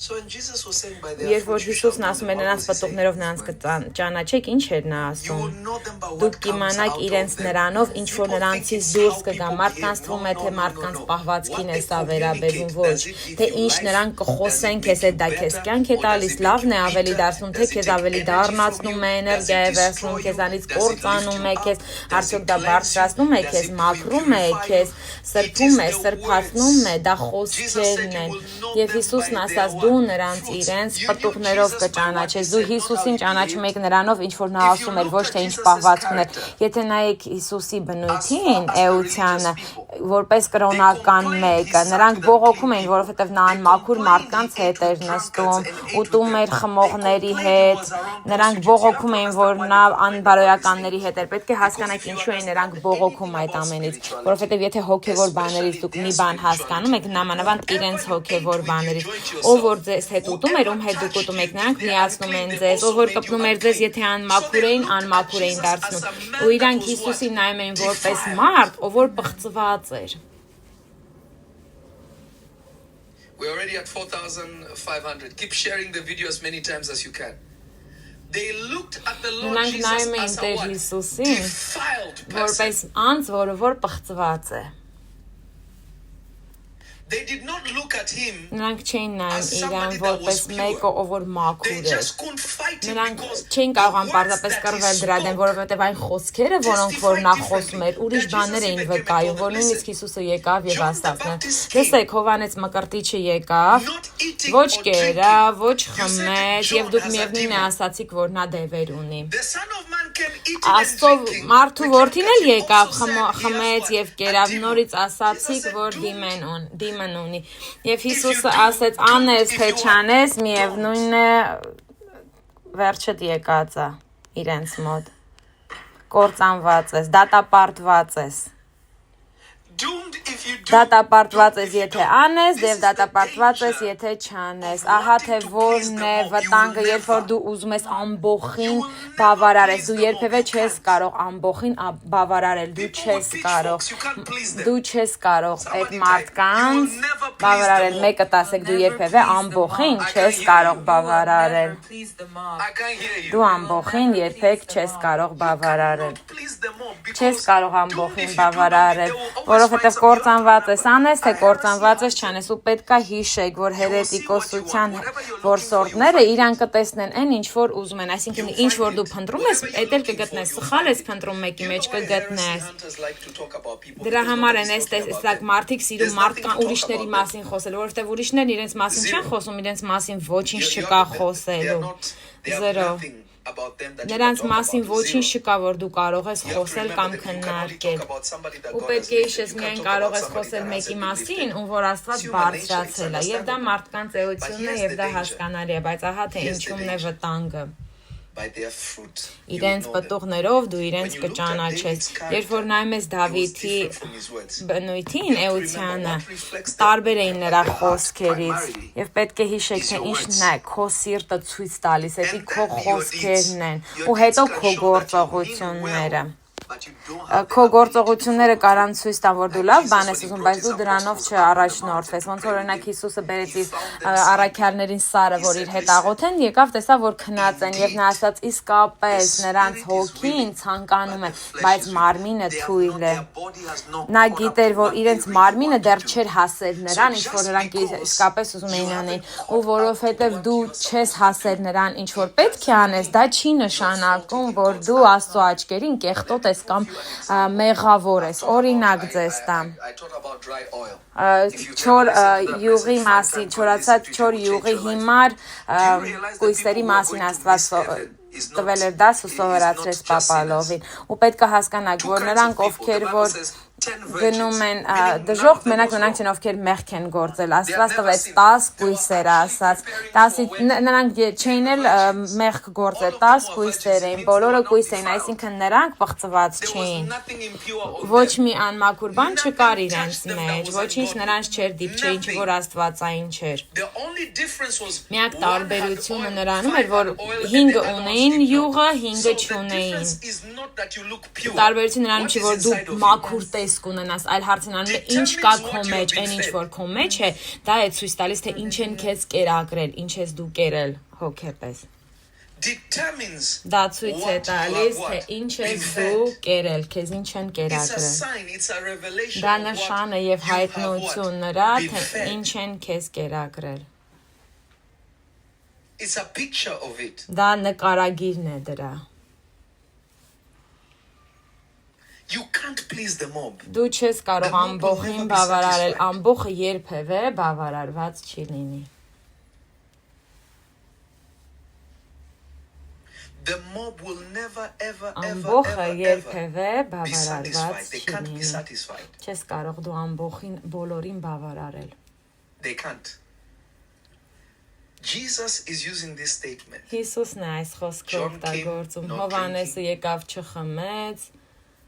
Speaker 1: So when Jesus was saying by their
Speaker 2: Երբ որ
Speaker 1: fruit you
Speaker 2: Հիսուսն
Speaker 1: shall
Speaker 2: ասում
Speaker 1: know
Speaker 2: է
Speaker 1: them,
Speaker 2: նրանց
Speaker 1: what was he
Speaker 2: պտուղներով
Speaker 1: saying?
Speaker 2: նրանց կճանաչեք, ինչ էր նա
Speaker 1: You will
Speaker 2: ասում։
Speaker 1: know them by
Speaker 2: Դուք
Speaker 1: what comes
Speaker 2: կիմանաք
Speaker 1: out
Speaker 2: իրենց
Speaker 1: of them.
Speaker 2: նրանով, ինչ որ
Speaker 1: People think
Speaker 2: նրանցից
Speaker 1: it's
Speaker 2: դուրս
Speaker 1: how
Speaker 2: կգա,
Speaker 1: people
Speaker 2: մարդկանց
Speaker 1: behave.
Speaker 2: թվում է,
Speaker 1: No,
Speaker 2: թե
Speaker 1: no,
Speaker 2: մարդկանց
Speaker 1: no, no.
Speaker 2: պահվածքին
Speaker 1: What
Speaker 2: է
Speaker 1: they
Speaker 2: սա վերաբերում,
Speaker 1: communicate,
Speaker 2: ոչ,
Speaker 1: does it give
Speaker 2: թե
Speaker 1: you
Speaker 2: ինչ
Speaker 1: life?
Speaker 2: նրանք կխոսեն
Speaker 1: Does it
Speaker 2: քեզ,
Speaker 1: make
Speaker 2: է դա
Speaker 1: you
Speaker 2: քեզ
Speaker 1: better?
Speaker 2: կյանք է
Speaker 1: Or does
Speaker 2: տալիս,
Speaker 1: it make
Speaker 2: լավն է
Speaker 1: you
Speaker 2: ավելի
Speaker 1: bitter?
Speaker 2: դարձնում, թե
Speaker 1: Does it
Speaker 2: քեզ
Speaker 1: take
Speaker 2: ավելի
Speaker 1: energy
Speaker 2: դառնացնում
Speaker 1: from
Speaker 2: է,
Speaker 1: you?
Speaker 2: էներգիա է
Speaker 1: Does it
Speaker 2: վերցնում,
Speaker 1: destroy
Speaker 2: քեզանից
Speaker 1: you? Does it
Speaker 2: կործանում է
Speaker 1: lift you
Speaker 2: քեզ,
Speaker 1: up?
Speaker 2: արդյոք դա
Speaker 1: Does it
Speaker 2: բարձրացնում է
Speaker 1: cleanse you?
Speaker 2: քեզ,
Speaker 1: Does it
Speaker 2: մաքրում է
Speaker 1: purify
Speaker 2: քեզ,
Speaker 1: you?
Speaker 2: սրբում է,
Speaker 1: It is the
Speaker 2: սրբացնում է, դա
Speaker 1: Jesus said
Speaker 2: խոսքերն
Speaker 1: you
Speaker 2: են։
Speaker 1: will know
Speaker 2: Եվ
Speaker 1: them
Speaker 2: Հիսուսն
Speaker 1: by
Speaker 2: ասաց,
Speaker 1: their
Speaker 2: դու
Speaker 1: what?
Speaker 2: նրանց
Speaker 1: Fruits.
Speaker 2: իրենց
Speaker 1: You knew
Speaker 2: պտուղներով
Speaker 1: Jesus by what he
Speaker 2: կճանաչես, դու
Speaker 1: said, not how
Speaker 2: Հիսուսին
Speaker 1: he
Speaker 2: ճանաչում
Speaker 1: behaved.
Speaker 2: եք նրանով, ինչ որ նա
Speaker 1: If you
Speaker 2: ասում էր,
Speaker 1: look
Speaker 2: ոչ
Speaker 1: at
Speaker 2: թե ինչ
Speaker 1: Jesus'
Speaker 2: պահվածքն էր։
Speaker 1: character,
Speaker 2: Եթե նայեք Հիսուսի
Speaker 1: as
Speaker 2: բնույթին,
Speaker 1: far as the
Speaker 2: էությանը,
Speaker 1: religious people,
Speaker 2: որպես կրոնական մեկը, նրանք բողոքում էին, որովհետև նա անմաքուր մարդկանց հետ էր նստում, ուտում էր խմողների հետ, նրանք բողոքում էին, որ նա անբարոյականների հետ էր։ Պետք է հասկանաք ինչու են նրանք բողոքում այդ ամենից, որովհետև եթե հոգևոր բաներից դուք մի բան հասկանում եք, նամանավանդ իրենց հոգևոր բաներից, ով որ ձեզ հետ ուտում էր, ում հետ դուք ուտում եք, նրանք միացնում են ձեզ, ով որ կպնում էր ձեզ, եթե անմաքուր էին դարձնում, ու իրանք Հիսուսին նայում էին որպես մարդ, ով որ պղծված էր։
Speaker 1: We're already at 4,500. Keep sharing the video as many times as you can. They looked at the Lord
Speaker 2: Նրանք
Speaker 1: Jesus
Speaker 2: նայում էին
Speaker 1: as a
Speaker 2: Տեր
Speaker 1: what?
Speaker 2: Հիսուսին,
Speaker 1: Defiled person.
Speaker 2: որպես անձ, որը որ պղծված է։
Speaker 1: They did not look at him.
Speaker 2: Նրանք չէին նայում իրան որպես մեկը, ով որ մաքուր է։ Նրանք չէին կարողան պարզապես կռվել դրա դեմ, որովհետև այն խոսքերը, որոնք որ նա խոսում էր, ուրիշ բաներ էին վկայում, որ նույնիսկ Հիսուսը եկավ եւ ասաց. «Լսեք, Հովանես Մկրտիչը եկավ, ոչ կերավ, ոչ խմեց, եւ դուք միևնույն է ասացիք, որ նա դևեր ունի»։ Աստծո մարդու որդին էլ եկավ, խմեց եւ կերավ, նորից ասացիք, որ դիմն ունի։ Եվ Հիսուսը ասեց. «Անես թե չանես, միևնույնն է վերջդ եկած է իրենց մոտ։ Կործանված ես, դատապարտված ես։ Դատապարտված ես, եթե անես, եւ դատապարտված ես, եթե չանես։ Ահա թե որն է վտանգը, երբ որ դու ուզում ես ամբողջին բավարարես, դու երբևէ չես կարող ամբողջին բավարարել, դու չես կարող այդ մարդկանց բավարարել, մեկը տասեք դու երբևէ ամբողջին չես կարող բավարարել։ Դու ամբողջին երբեք չես կարող բավարարել։ Չես կարող ամբողջին բավարարել, որովհետև կործանված ես անես, թե կործանված ես չանես, ու պետքա հիշեք, որ հերետիկոսության որսորդները իրան կտեսնեն այն ինչ որ ուզում են, այսինքն ինչ որ դու փնտրում ես, այդ էլ կգտնես, սխալ ես փնտրում մեկի մեջ կգտնես։ Դրա համար են այստեղ մարդիկ սիրում ուրիշների մասին խոսել, որովհետև ուրիշներն իրենց մասին չեն խոսում, իրենց մասին ոչինչ չկա խոսելու։ Զերո։ Նրանց մասին ոչինչ չկա, որ դու կարող ես խոսել կամ քննարկել։ Ու պետք է հիշես, միայն կարող ես խոսել մեկի մասին, ում որ Աստված բարձրացել է, եւ դա մարդկանց էությունն է, եւ դա հասկանալի է, բայց ահա թե ինչումն է վտանգը։ Իրենց պտուղներով դու իրենց կճանաչես։ Երբ որ նայում ես Դավիթի բնույթին, էությանը, տարբեր էին նրա խոսքերից, եւ պետք է հիշեք, թե ինչն է քո սիրտը ցույց տալիս, դա քո խոսքերն են, ու հետո քո գործողությունները։ Քո գործողությունները կարան ցույց տան, որ դու լավ բան ես ուզում, բայց դու դրանով չառաջնորդվես։ Ոնց որ օրինակ Հիսուսը բերեց իր առաքյալներին Սարը, որ իր հետ աղոթեն, եկավ տեսավ, որ քնած են, եւ նա ասաց. իսկապես նրանց հոգին ցանկանում է, բայց մարմինը թույլ է։ Նա գիտեր, որ իրենց մարմինը դեռ չէր հասել նրան, ինչ որ նրանք իսկապես ուզում էին անել, ու որովհետեւ դու չես հասել նրան, ինչ որ պետք է անես, դա չի նշանակում, որ դու Աստծո աչքերին կեղտոտ ես կամ մեղավոր ես, օրինակ ձեզ տամ։ Չոր յուղի մասին, չորացած չոր յուղի հիմար կույսերի մասին Աստված տվել էր դաս ու սովորացրեց Պապալովին։ Ու պետք է հասկանաք, որ նրանք ովքեր որ գնում են դժոխք, մենակ նրանք չեն ովքեր մեղք են գործել, Աստված տվեց 10 կույսեր, ասաց, 10 նրանք չէին էլ մեղք գործել, 10 կույսեր էին, բոլորը կույս էին, այսինքն նրանք պղծված չէին, ոչ մի անմաքուր բան չկար իրենց մեջ, ոչինչ նրանց չէր դիպչե, ինչ որ աստվածային չէր։ Միակ տարբերությունը նրանում էր, որ 5 ունեին յուղը, 5 չունեին։ Տարբերությունը նրանում չի, որ դու մաքուր կունենաս, այլ հարցն անում է ինչ կա քո մեջ, այն ինչ որ քո մեջ է, դա է ցույց տալիս, թե ինչ են քեզ կերակրել, ինչ ես դու կերել հոգեպես։ Դա ցույց է տալիս, թե ինչ ես դու կերել, քեզ ինչ են կերակրել։ Դա նշան է եւ հայտնություն նրա, թե ինչ են քեզ կերակրել։ Դա նկարագիրն է դրա։ Դու չես կարող ամբողջին բավարարել, ամբողջը երբևէ բավարարված չի լինի։ Ամբողջը երբևէ բավարարված չի լինի։ Չես կարող դու ամբողջին բոլորին բավարարել։ Հիսուսն է այս խոսքը օգտագործում։ Հովանեսը եկավ չխմեց,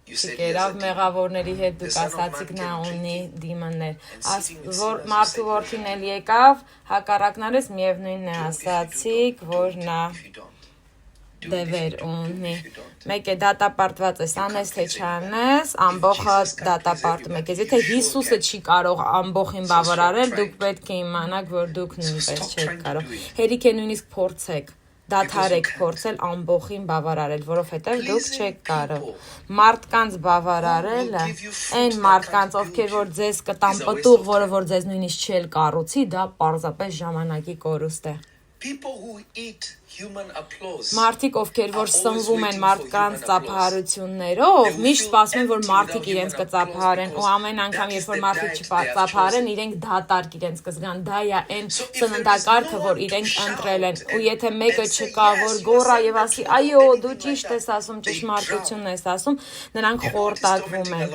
Speaker 2: չկերավ մեղավորների հետ, դուք ասացիք նա ունի դիմոններ։ Մարդու որդին էլ եկավ, հակառակնարես միևնույնն է ասացիք, որ նա դևեր ունի։ Մեկ է դատապարտված ես, անես թե չանես, ամբողջը դատապարտում եք։ Եթե Հիսուսը չի կարող ամբողջին բավարարել, դուք պետք է իմանաք, որ դուք նույնպես չեք կարող։ Հերիք է նույնիսկ փորձեք դադարեք փորձել ամբողջին բավարարել, որովհետև դուք չեք կարող։ Մարդկանց բավարարելը, այն մարդկանց, ովքեր որ ձեզ կտան պտուղ, որը որ ձեզ նույնիսկ չել կառուցի, դա պարզապես ժամանակի կորուստ է։ Մարդիկ, ովքեր որ սնվում են մարդկանց ծափահարություններով, միշտ սպասում են, որ մարդիկ իրենց կծափահարեն, ու ամեն անգամ, երբ որ մարդիկ չծափահարեն, իրենք դատարկ իրենց կզգան, դա է այն սննդակարգը, որ իրենք ընտրել են, ու եթե մեկը չկա, որ գոռա եւ ասի, այո, դու ճիշտ ես ասում, ճշմարտությունն ես ասում, նրանք խորտակվում են։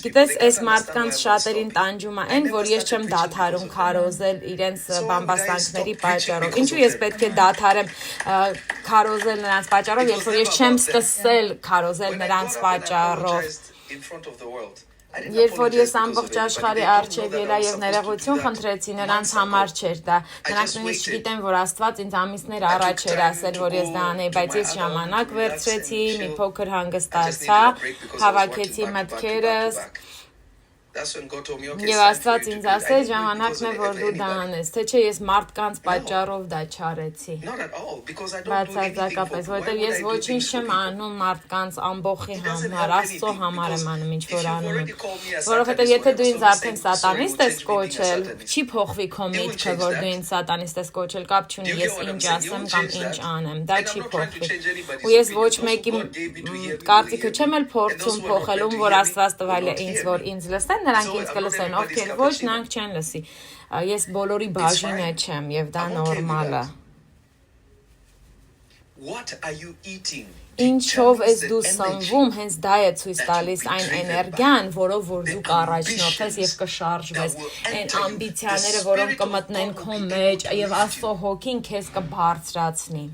Speaker 2: Գիտես, այս մարդկանց շատերին տանջում է այն, որ ես չեմ դադարում քարոզել իրենց բամբաստանքների պատճառով։ Ինչու ես պետք է դադարեմ քարոզել նրանց պատճառով, երբ որ ես չեմ սկսել քարոզել նրանց պատճառով։ Երբ որ ես ամբողջ աշխարհի արչև ելա եւ ներողություն խնդրեցի, նրանց համար չէր դա։ Նրանք նույնիսկ չգիտեն, որ Աստված ինձ ամիսներ առաջ էր ասել, որ ես դա անեի, բայց ես ժամանակ վերցրեցի, մի փոքր հանգստացա, հավաքեցի մտքերս։ Եվ Աստված ինձ ասեց, ժամանակն է, որ դու դա անես, թե չէ ես մարդկանց պատճառով դա չարեցի։ Բացարձակապես, որովհետև ես ոչինչ չեմ անում մարդկանց ամբողջի համար, Աստծո համար եմ անում ինչ որ անում եմ։ Որովհետև եթե դու ինձ արդեն սատանիստ ես կոչել, չի փոխվի քո միտքը, որ դու ինձ սատանիստ ես կոչել, կապ չունի ես ինչ ասեմ կամ ինչ անեմ, դա չի փոխվի։ Ու ես ոչ մեկի կարծիքը չեմ էլ փորձում փոխել, որ Աստված տվել է ինձ, որ ինձ լսեն, նրանք ինձ կլսեն, ովքեր ոչ, նրանք չեն լսի։ Ես բոլորի բաժինը չեմ, եւ դա նորմալ է։ Ինչով ես դու սնվում, հենց դա է ցույց տալիս այն էներգիան, որով որ դու կառաջնորդես եւ կշարժվես, այն ամբիցիաները, որոնք կմտնեն քո մեջ եւ Աստծո հոգին քեզ կբարձրացնի։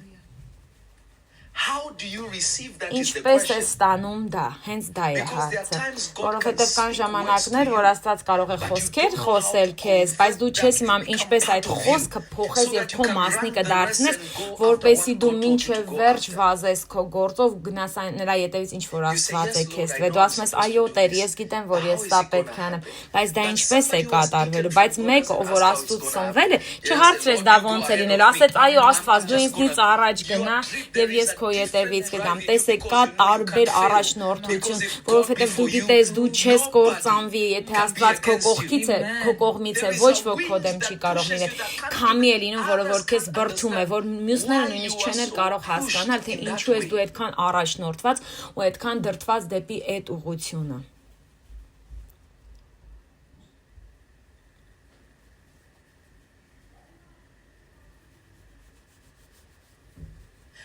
Speaker 2: Ինչպես է ստանում դա, հենց դա է հարցը, որովհետև կան ժամանակներ, որ Աստված կարող է խոսքեր խոսել քեզ, բայց դու չես իմամ ինչպես այդ խոսքը փոխես եւ քո մասնիկը դարձնես, որպեսզի դու մինչև վերջ վազես քո գործով, գնաս նրա ետևից ինչ որ Աստված է քեզ տվել, դու ասում ես այո Տեր, ես գիտեմ, որ ես սա պետք է անեմ, բայց դա ինչպես է կատարվելու, բայց մեկը, ով որ Աստծուց սնվել է, չհարցրեց դա ոնց է լինելու, ասեց այո Աստված, դու ինձնից առաջ գնա եւ ես քո ետևից կգամ, տեսեք կա տարբեր առաջնորդություն, որովհետև դու գիտես դու չես կործանվի, եթե Աստված քո կողքից է, քո կողմից է, ոչ ոք քո դեմ չի կարող լինել։ Քամի է լինում, որը որ քեզ բրդում է, որ մյուսները նույնիսկ չեն էլ կարող հասկանալ, թե ինչու ես դու այդքան առաջնորդված ու այդքան դրդված դեպի այդ ուղղությունը։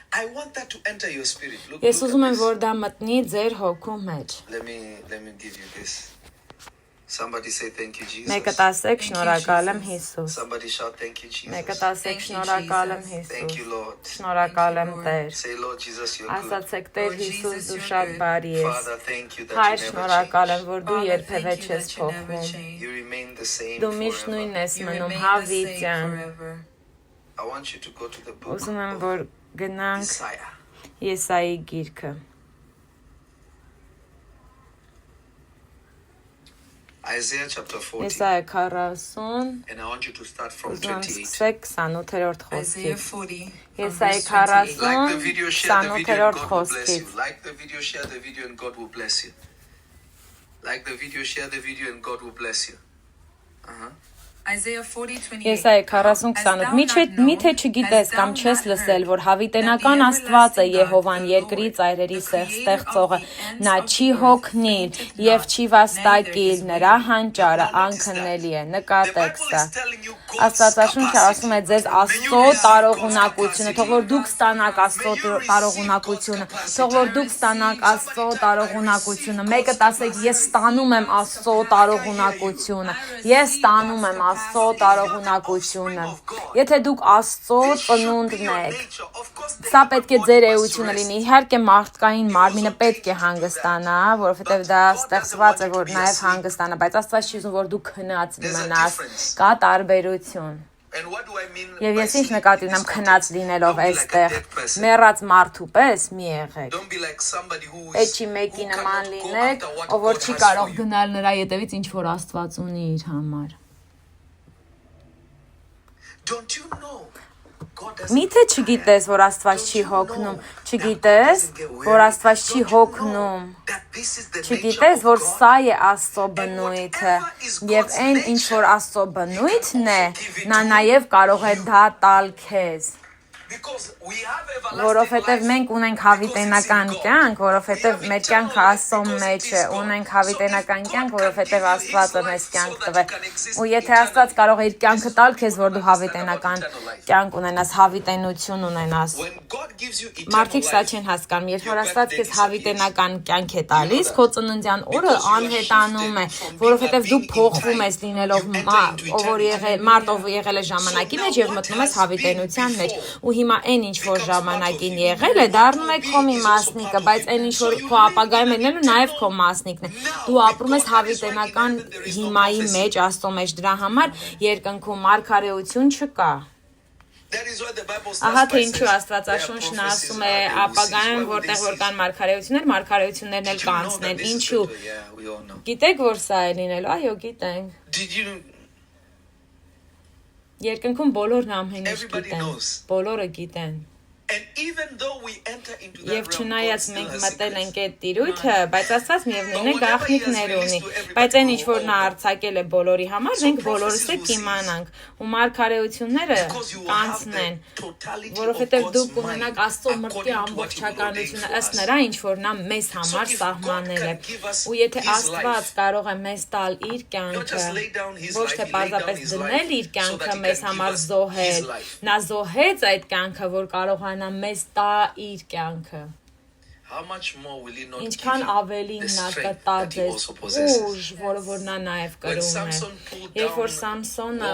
Speaker 2: Ես ուզում եմ, որ դա մտնի ձեր հոգու մեջ։ Մեկը տասեք շնորհակալ եմ Հիսուս։ Մեկը տասեք շնորհակալ եմ Հիսուս։ Շնորհակալ եմ Տեր։ Ասացեք Տեր Հիսուս, դու շատ բարի ես։ Հայր, շնորհակալ եմ, որ դու երբևէ չես փոխվում։ Դու միշտ նույնն ես մնում, հավիտյան։ Ուզում եմ, որ գնանք Եսայի գիրքը։ Եսայա 40 ուզում սկսեք 28-րդ խոսքից։ Եսայա 40 28-րդ խոսքից։
Speaker 1: Like the video, share the video and God will bless you. Like the video, share the video and God will bless you.
Speaker 2: Եսայա 40:28 Միթե չգիտես կամ չես լսել, որ հավիտենական Աստված է Եհովան երկրի ծայրերի ստեղծողը, նա չի հոգնիլ եւ չի վաստակիլ, նրա հանճարը անքննելի է։ Նկատեք սա։ Աստվածաշունչը ասում է ձեզ Աստծո տարողունակությունը, թող որ դուք ստանաք Աստծո տարողունակությունը, թող որ դուք ստանաք Աստծո տարողունակությունը։ Մեկը ասեք ես ստանում եմ Աստծո տարողունակությունը։ Ես ստանում եմ Աստծո տարողունակությունը։ Եթե դուք Աստծո ծնունդն եք, սա պետք է ձեր էությունը լինի։ Իհարկե մարդկային մարմինը պետք է հանգստանա, որովհետև դա ստեղծված է որ նաև հանգստանա, բայց Աստված չի ուզում որ դու քնած մնաս։ Կա տարբերություն։ Եվ ես ինչ նկատի ունեմ քնած լինելով այստեղ, մեռած մարդու պես մի եղեք։ Էջի մեկի նման լինեք, ով որ չի կարող գնալ նրա ետևից ինչ որ Աստված ունի իր համար։ Միթե չգիտես, որ Աստված չի հոգնում, չգիտես, որ Աստված չի հոգնում, չգիտես, որ սա է Աստծո բնույթը, եւ այն ինչ որ Աստծո բնույթն է, նա նաեւ կարող է դա տալ քեզ։ Որովհետև մենք ունենք հավիտենական կյանք, որովհետև մեր կյանքը Աստծո մեջ է, ունենք հավիտենական կյանք, որովհետև Աստվածը մեզ կյանք տվել։ Ու եթե Աստված կարող է իր կյանքը տալ քեզ, որ դու հավիտենական կյանք ունենաս, հավիտենություն ունենաս։ Մարդիկ սա չեն հասկանում, երբ որ Աստված քեզ հավիտենական կյանք է տալիս, քո ծննդյան օրը անհետանում է, որովհետև դու փոխվում ես լինելով մարդ, ով եղել է ժամանակի մեջ եւ մտնում ես հավիտենության մեջ։ Ու հիմա այն ինչ որ ժամանակին եղել է, դառնում է քո մի մասնիկը, բայց այն ինչ որ քո ապագայում ելնելու նաև քո մասնիկն է։ Դու ապրում ես հավիտենական հիմայի մեջ, Աստծո մեջ, դրա համար երկնքում մարգարեություն չկա։ Ահա թե ինչու Աստվածաշունչն ասում է ապագայում, որտեղ որ կան մարգարեություններ, մարգարեություններն էլ կանցնեն։ Ինչու։ Գիտեք, որ սա է լինելու, այո, գիտենք։ Երկնքում բոլորն ամեն ինչ գիտեն, բոլորը գիտեն։ Եվ չնայած մենք մտել ենք այդ տիրույթը, բայց Աստված միևնույն է գաղտնիքներ ունի, բայց այն ինչ որ նա արձակել է բոլորի համար, մենք բոլորս էլ կիմանանք, ու մարգարեությունները կանցնեն, որովհետև դուք ունենաք Աստծո մրտի ամբողջականությունը ըստ նրա, ինչ որ նա մեզ համար սահմանել է։ Ու եթե Աստված կարող է մեզ տալ իր կյանքը, ոչ թե պարզապես դնել իր կյանքը մեզ համար զոհել, նա զոհեց այդ կյանքը, որ կարողանա մեզ տա իր կյանքը։ Ինչքան ավելին նա կտա ձեզ ուժ, որը որ նա նաև կրում է։ Երբ որ Սամսոնը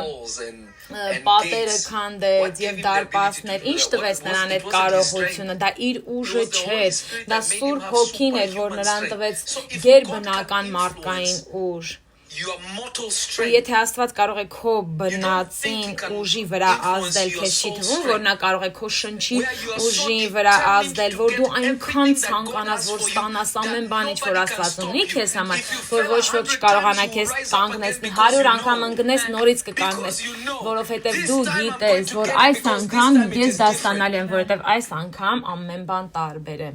Speaker 2: պատերը քանդեց եւ դարպասներ, ինչ տվեց նրան այդ կարողությունը, դա իր ուժը չէր, դա Սուրբ Հոգին էր, որ նրան տվեց գերբնական մարդկային ուժ։ Ու եթե Աստված կարող է քո բնածին ուժի վրա ազդել, քեզ չի թվում, որ նա կարող է քո շնչի ուժի վրա ազդել, որ դու այնքան ցանկանաս, որ ստանաս ամեն բան, ինչ որ Աստված ունի քեզ համար, որ ոչ ոք չկարողանա քեզ կանգնեցնել, 100 անգամ ընկնես, նորից կկանգնես, որովհետև դու գիտես, որ այս անգամ ես դա ստանալու եմ, որովհետև այս անգամ ամեն բան տարբեր է։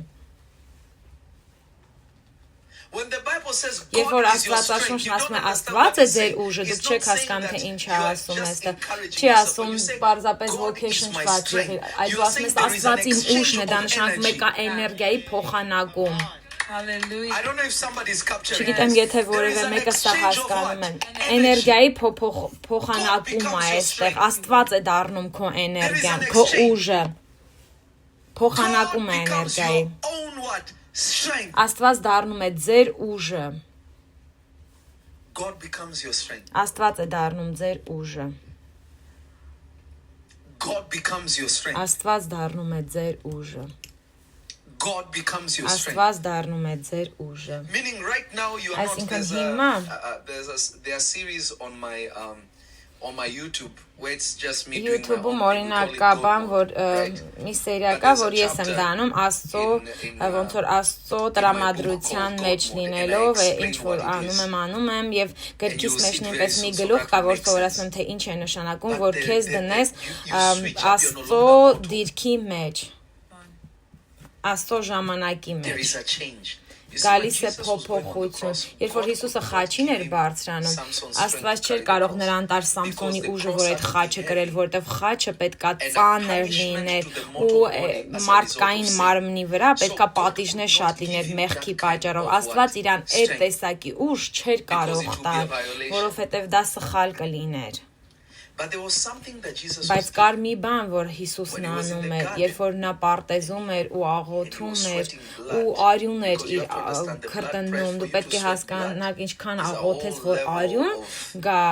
Speaker 2: Երբ որ Աստվածաշունչն ասում է Աստված է ձեր ուժը, դուք չեք հասկանում թե ինչ է ասում այստեղ։ Չի ասում պարզապես ոգեշնչված եղիր, այլ դու ասում ես Աստված իմ ուժն է, դա նշանակում է կա էներգիայի փոխանակում։ Չգիտեմ, եթե որևէ մեկը սա հասկանում են։ Էներգիայի փոխանակում է այստեղ, Աստված է դառնում քո էներգիան, քո ուժը։ Փոխանակում է էներգիայի։ Աստված դառնում է ձեր ուժը։ Աստված է դառնում ձեր ուժը։ Աստված դառնում է ձեր ուժը։ Աստված դառնում է ձեր ուժը։ Այսինքն հիմա YouTube-ում օրինակ կա բան, որ մի սերիա կա, որ ես եմ դանում Աստծո, ոնց որ Աստծո տրամադրության մեջ լինելով, ինչ որ անում եմ եւ գրքից մեջ նույնպես մի գլուխ կա, որ սովորացնում եմ թե ինչ է նշանակում, որ քեզ դնես Աստծո դիրքի մեջ, Աստծո ժամանակի մեջ։ Գալիս է փոփոխություն։ Երբ որ Հիսուսը խաչին էր բարձրանում, Աստված չէր կարող նրան տար Սամսոնի ուժը, որ այդ խաչը կրել, որովհետև խաչը պետքա ծանր լիներ ու մարդկային մարմնի վրա պետքա պատիժներ շատ լիներ մեղքի պատճառով։ Աստված իրան այդ տեսակի ուժ չէր կարող տալ, որովհետև դա սխալ կլիներ։ Բայց կար մի բան, որ Հիսուսն անում էր, երբ որ նա պարտեզում էր ու աղոթում էր ու արյուն էր իր քրտնում, դու պետք է հասկանաք ինչքան աղոթես, որ արյուն գա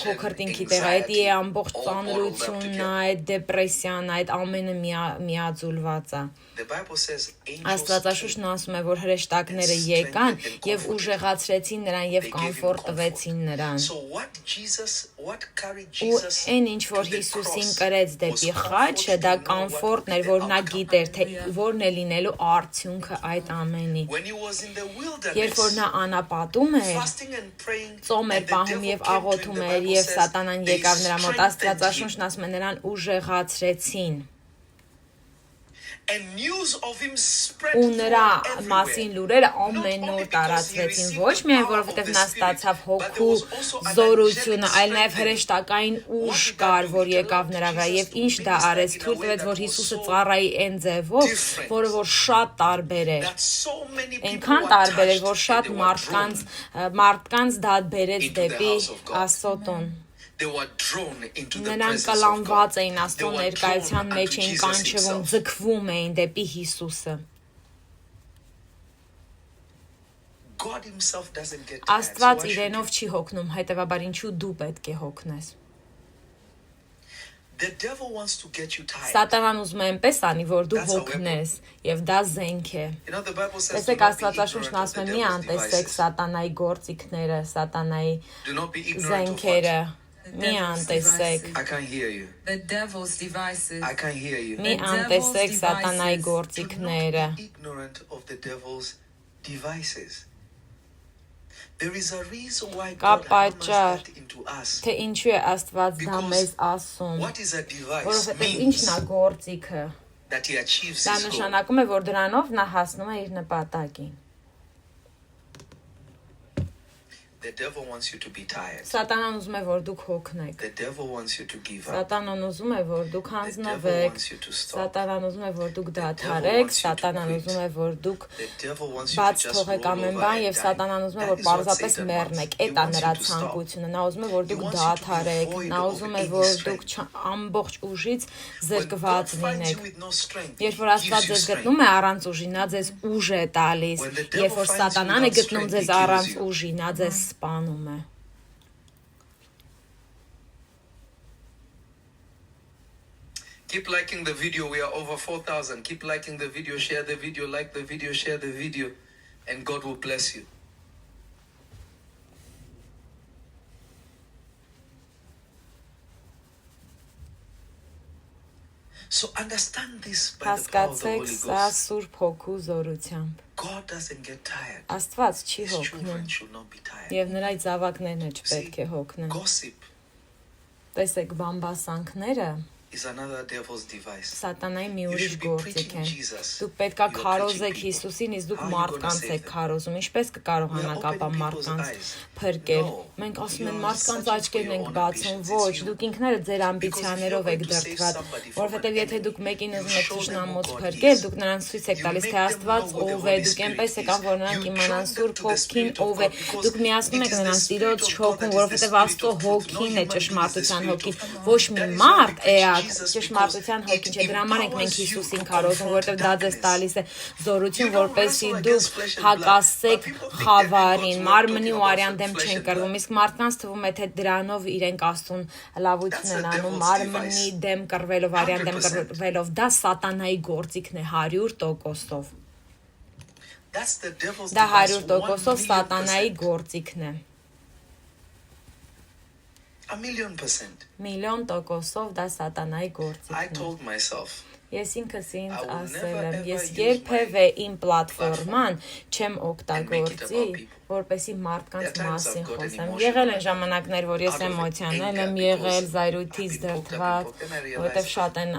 Speaker 2: քո քրտինքի տեղ, այդ է ամբողջ ծանրությունն, այդ դեպրեսիան, այդ ամենը միաձուլված է։ Աստվածաշունչն ասում է, որ հրեշտակները եկան եւ ուժեղացրեցին նրան եւ կոմֆորտ տվեցին նրան։ Ու այն ինչ որ Հիսուսին կրեց դեպի խաչը, դա կոմֆորտն էր, որ նա գիտեր, թե որն է լինելու արդյունքը այդ ամենի։ Երբ որ նա անապատում էր, ծոմ էր պահում եւ աղոթում էր, եւ սատանան եկավ նրա մոտ, Աստվածաշունչն ասում է նրան ուժեղացրեցին։ Ու նրա մասին լուրերը ամենուր տարածվեցին, ոչ միայն որովհետև նա ստացավ հոգու զորությունը, այլ նաև հրեշտակային ուժ կար, որ եկավ նրա վրա, եւ ինչ դա արեց, թույլ տվեց, որ Հիսուսը ծառայի այն ձևով, որը որ շատ տարբեր էր, այնքան տարբեր էր, որ շատ մարդկանց դա բերեց դեպի Աստծո տուն։ Նրանք կլանված էին Աստծո ներկայության մեջ, էին կանչվում, ձգվում էին դեպի Հիսուսը։ Աստված իրենով չի հոգնում, հետևաբար ինչու դու պետք է հոգնես։ Սատանան ուզում է այնպես անի, որ դու հոգնես, եւ դա զենք է։ Տեսեք, Աստվածաշունչն ասում է՝ մի անտեսեք սատանայի գործիքները, սատանայի զենքերը։ Մի անտեսեք։
Speaker 3: The devil's devices.
Speaker 2: Մի անտեսեք սատանայի գործիքները։ Կա պատճառ, թե ինչու է Աստված դա մեզ ասում, որովհետև ինչն է գործիքը։ Դա նշանակում է, որ դրանով նա հասնում է իր նպատակին։ Սատանան ուզում է, որ դուք հոգնեք։ Սատանան ուզում է, որ դուք հանձնվեք։ Սատանան ուզում է, որ դուք դադարեք։ Սատանան ուզում է, որ դուք բաց թողեք ամեն բան, եւ սատանան ուզում է, որ պարզապես մեռնեք։ Էդ է նրա ցանկությունը։ Նա ուզում է, որ դուք դադարեք։ Նա ուզում է, որ դուք ամբողջ ուժից զրկված լինեք։ Երբ որ Աստված ձեզ գտնում է առանց ուժի, նա ձեզ ուժ է տալիս։ Երբ որ սատանան է գտնում ձեզ առանց ուժի, նա ձեզ սպանում է։
Speaker 1: Keep liking the video. We are over 4,000. Keep liking the video, share the video, like the video, share the video, and God will bless you. So understand this by the power of the Holy
Speaker 2: Հասկացեք սա
Speaker 1: Ghost.
Speaker 2: Սուրբ Հոգու զորությամբ։
Speaker 1: God doesn't get tired.
Speaker 2: Աստված չի
Speaker 1: His
Speaker 2: հոգնում,
Speaker 1: children should not be tired.
Speaker 2: եւ նրա զավակներն էլ չպետք է հոգնեն։
Speaker 1: Gossip
Speaker 2: Տեսեք, բամբասանքները
Speaker 1: is another devil's device.
Speaker 2: սատանայի մի
Speaker 1: You
Speaker 2: ուրիշ
Speaker 1: should be
Speaker 2: գործիք
Speaker 1: preaching
Speaker 2: են։
Speaker 1: Jesus.
Speaker 2: Դուք պետքա
Speaker 1: You are
Speaker 2: քարոզեք
Speaker 1: preaching
Speaker 2: Հիսուսին, իսկ դուք
Speaker 1: How are you gonna
Speaker 2: մարդկանց
Speaker 1: save
Speaker 2: եք
Speaker 1: them?
Speaker 2: քարոզում։ Ինչպես կկարողանաք
Speaker 1: We are
Speaker 2: ապա
Speaker 1: opening
Speaker 2: մարդկանց
Speaker 1: people's eyes.
Speaker 2: փրկել։
Speaker 1: No.
Speaker 2: Մենք ասում
Speaker 1: You
Speaker 2: են
Speaker 1: are
Speaker 2: մարդկանց
Speaker 1: searching
Speaker 2: աչքերն
Speaker 1: for
Speaker 2: ենք
Speaker 1: your own
Speaker 2: բացում,
Speaker 1: ambitions.
Speaker 2: ոչ,
Speaker 1: It's you.
Speaker 2: դուք ինքներդ ձեր
Speaker 1: Because if
Speaker 2: ամբիցիաներով
Speaker 1: you're
Speaker 2: եք
Speaker 1: going to save
Speaker 2: դրդված,
Speaker 1: somebody from
Speaker 2: որովհետև
Speaker 1: an
Speaker 2: եթե
Speaker 1: enemy,
Speaker 2: դուք մեկին
Speaker 1: you
Speaker 2: ուզում եք
Speaker 1: show them
Speaker 2: թշնամուց
Speaker 1: who God
Speaker 2: փրկել,
Speaker 1: is.
Speaker 2: դուք նրանց ցույց եք
Speaker 1: You
Speaker 2: տալիս,
Speaker 1: make
Speaker 2: թե
Speaker 1: them
Speaker 2: Աստված
Speaker 1: know who the
Speaker 2: ով է,
Speaker 1: Holy
Speaker 2: դուք
Speaker 1: Spirit
Speaker 2: այնպես եք
Speaker 1: is.
Speaker 2: անում, որ նրանք
Speaker 1: You
Speaker 2: իմանան
Speaker 1: join them
Speaker 2: Սուրբ
Speaker 1: to the
Speaker 2: Հոգին
Speaker 1: Spirit of
Speaker 2: ով է,
Speaker 1: God because
Speaker 2: դուք միացնում
Speaker 1: it
Speaker 2: եք
Speaker 1: is the
Speaker 2: նրանց
Speaker 1: Spirit
Speaker 2: Տիրոջ
Speaker 1: of God
Speaker 2: հոգուն,
Speaker 1: that is the
Speaker 2: որովհետև
Speaker 1: Spirit
Speaker 2: Աստծո
Speaker 1: of truth. No
Speaker 2: հոգին է
Speaker 1: human being is the
Speaker 2: ճշմարտության
Speaker 1: Spirit
Speaker 2: հոգին,
Speaker 1: of truth.
Speaker 2: ոչ մի
Speaker 1: That is why we
Speaker 2: մարդ
Speaker 1: preach
Speaker 2: էակ
Speaker 1: Jesus
Speaker 2: ճշմարտության
Speaker 1: because
Speaker 2: հոգին չէ,
Speaker 1: it
Speaker 2: դրա համար ենք մենք
Speaker 1: empowers you
Speaker 2: Հիսուսին
Speaker 1: to
Speaker 2: քարոզում,
Speaker 1: confront
Speaker 2: որովհետև դա ձեզ
Speaker 1: darkness.
Speaker 2: տալիս է զորություն,
Speaker 1: You don't
Speaker 2: որպեսզի
Speaker 1: wrestle
Speaker 2: դուք
Speaker 1: against flesh and blood,
Speaker 2: հակասեք
Speaker 1: but people think that in
Speaker 2: խավարին,
Speaker 1: God's word
Speaker 2: մարմնի
Speaker 1: talking
Speaker 2: ու
Speaker 1: about
Speaker 2: արյան դեմ
Speaker 1: flesh
Speaker 2: չեն
Speaker 1: and
Speaker 2: կռվում,
Speaker 1: blood.
Speaker 2: իսկ մարդկանց թվում է, թե դրանով իրենք Աստծուն լավություն են անում, մարմնի դեմ կռվելով, արյան դեմ կռվելով, դա սատանայի գործիքն է 100%-ով։
Speaker 1: That's the devil's
Speaker 2: Դա
Speaker 1: device.
Speaker 2: 100%-ով
Speaker 1: 1,000,000%.
Speaker 2: սատանայի գործիքն է։
Speaker 1: 1,000,000%.
Speaker 2: Միլիոն տոկոսով դա սատանայի
Speaker 1: I
Speaker 2: գործիքն է։
Speaker 1: told myself,
Speaker 2: Ես ինքս ինձ
Speaker 1: I will
Speaker 2: ասել
Speaker 1: never
Speaker 2: եմ,
Speaker 1: ever
Speaker 2: ես
Speaker 1: use
Speaker 2: երբևէ իմ պլատֆորման չեմ
Speaker 1: make it
Speaker 2: օգտագործի,
Speaker 1: about people.
Speaker 2: որպեսի մարդկանց
Speaker 1: There are times
Speaker 2: մասին
Speaker 1: I've gotten
Speaker 2: խոսեմ։
Speaker 1: emotional
Speaker 2: Եղել են
Speaker 1: like
Speaker 2: ժամանակներ, որ ես
Speaker 1: out of
Speaker 2: էմոցիոնալ
Speaker 1: anger
Speaker 2: եմ
Speaker 1: because
Speaker 2: եղել,
Speaker 1: I've
Speaker 2: զայրույթից
Speaker 1: been poked,
Speaker 2: դրդված,
Speaker 1: then I
Speaker 2: որովհետև
Speaker 1: realized
Speaker 2: շատ են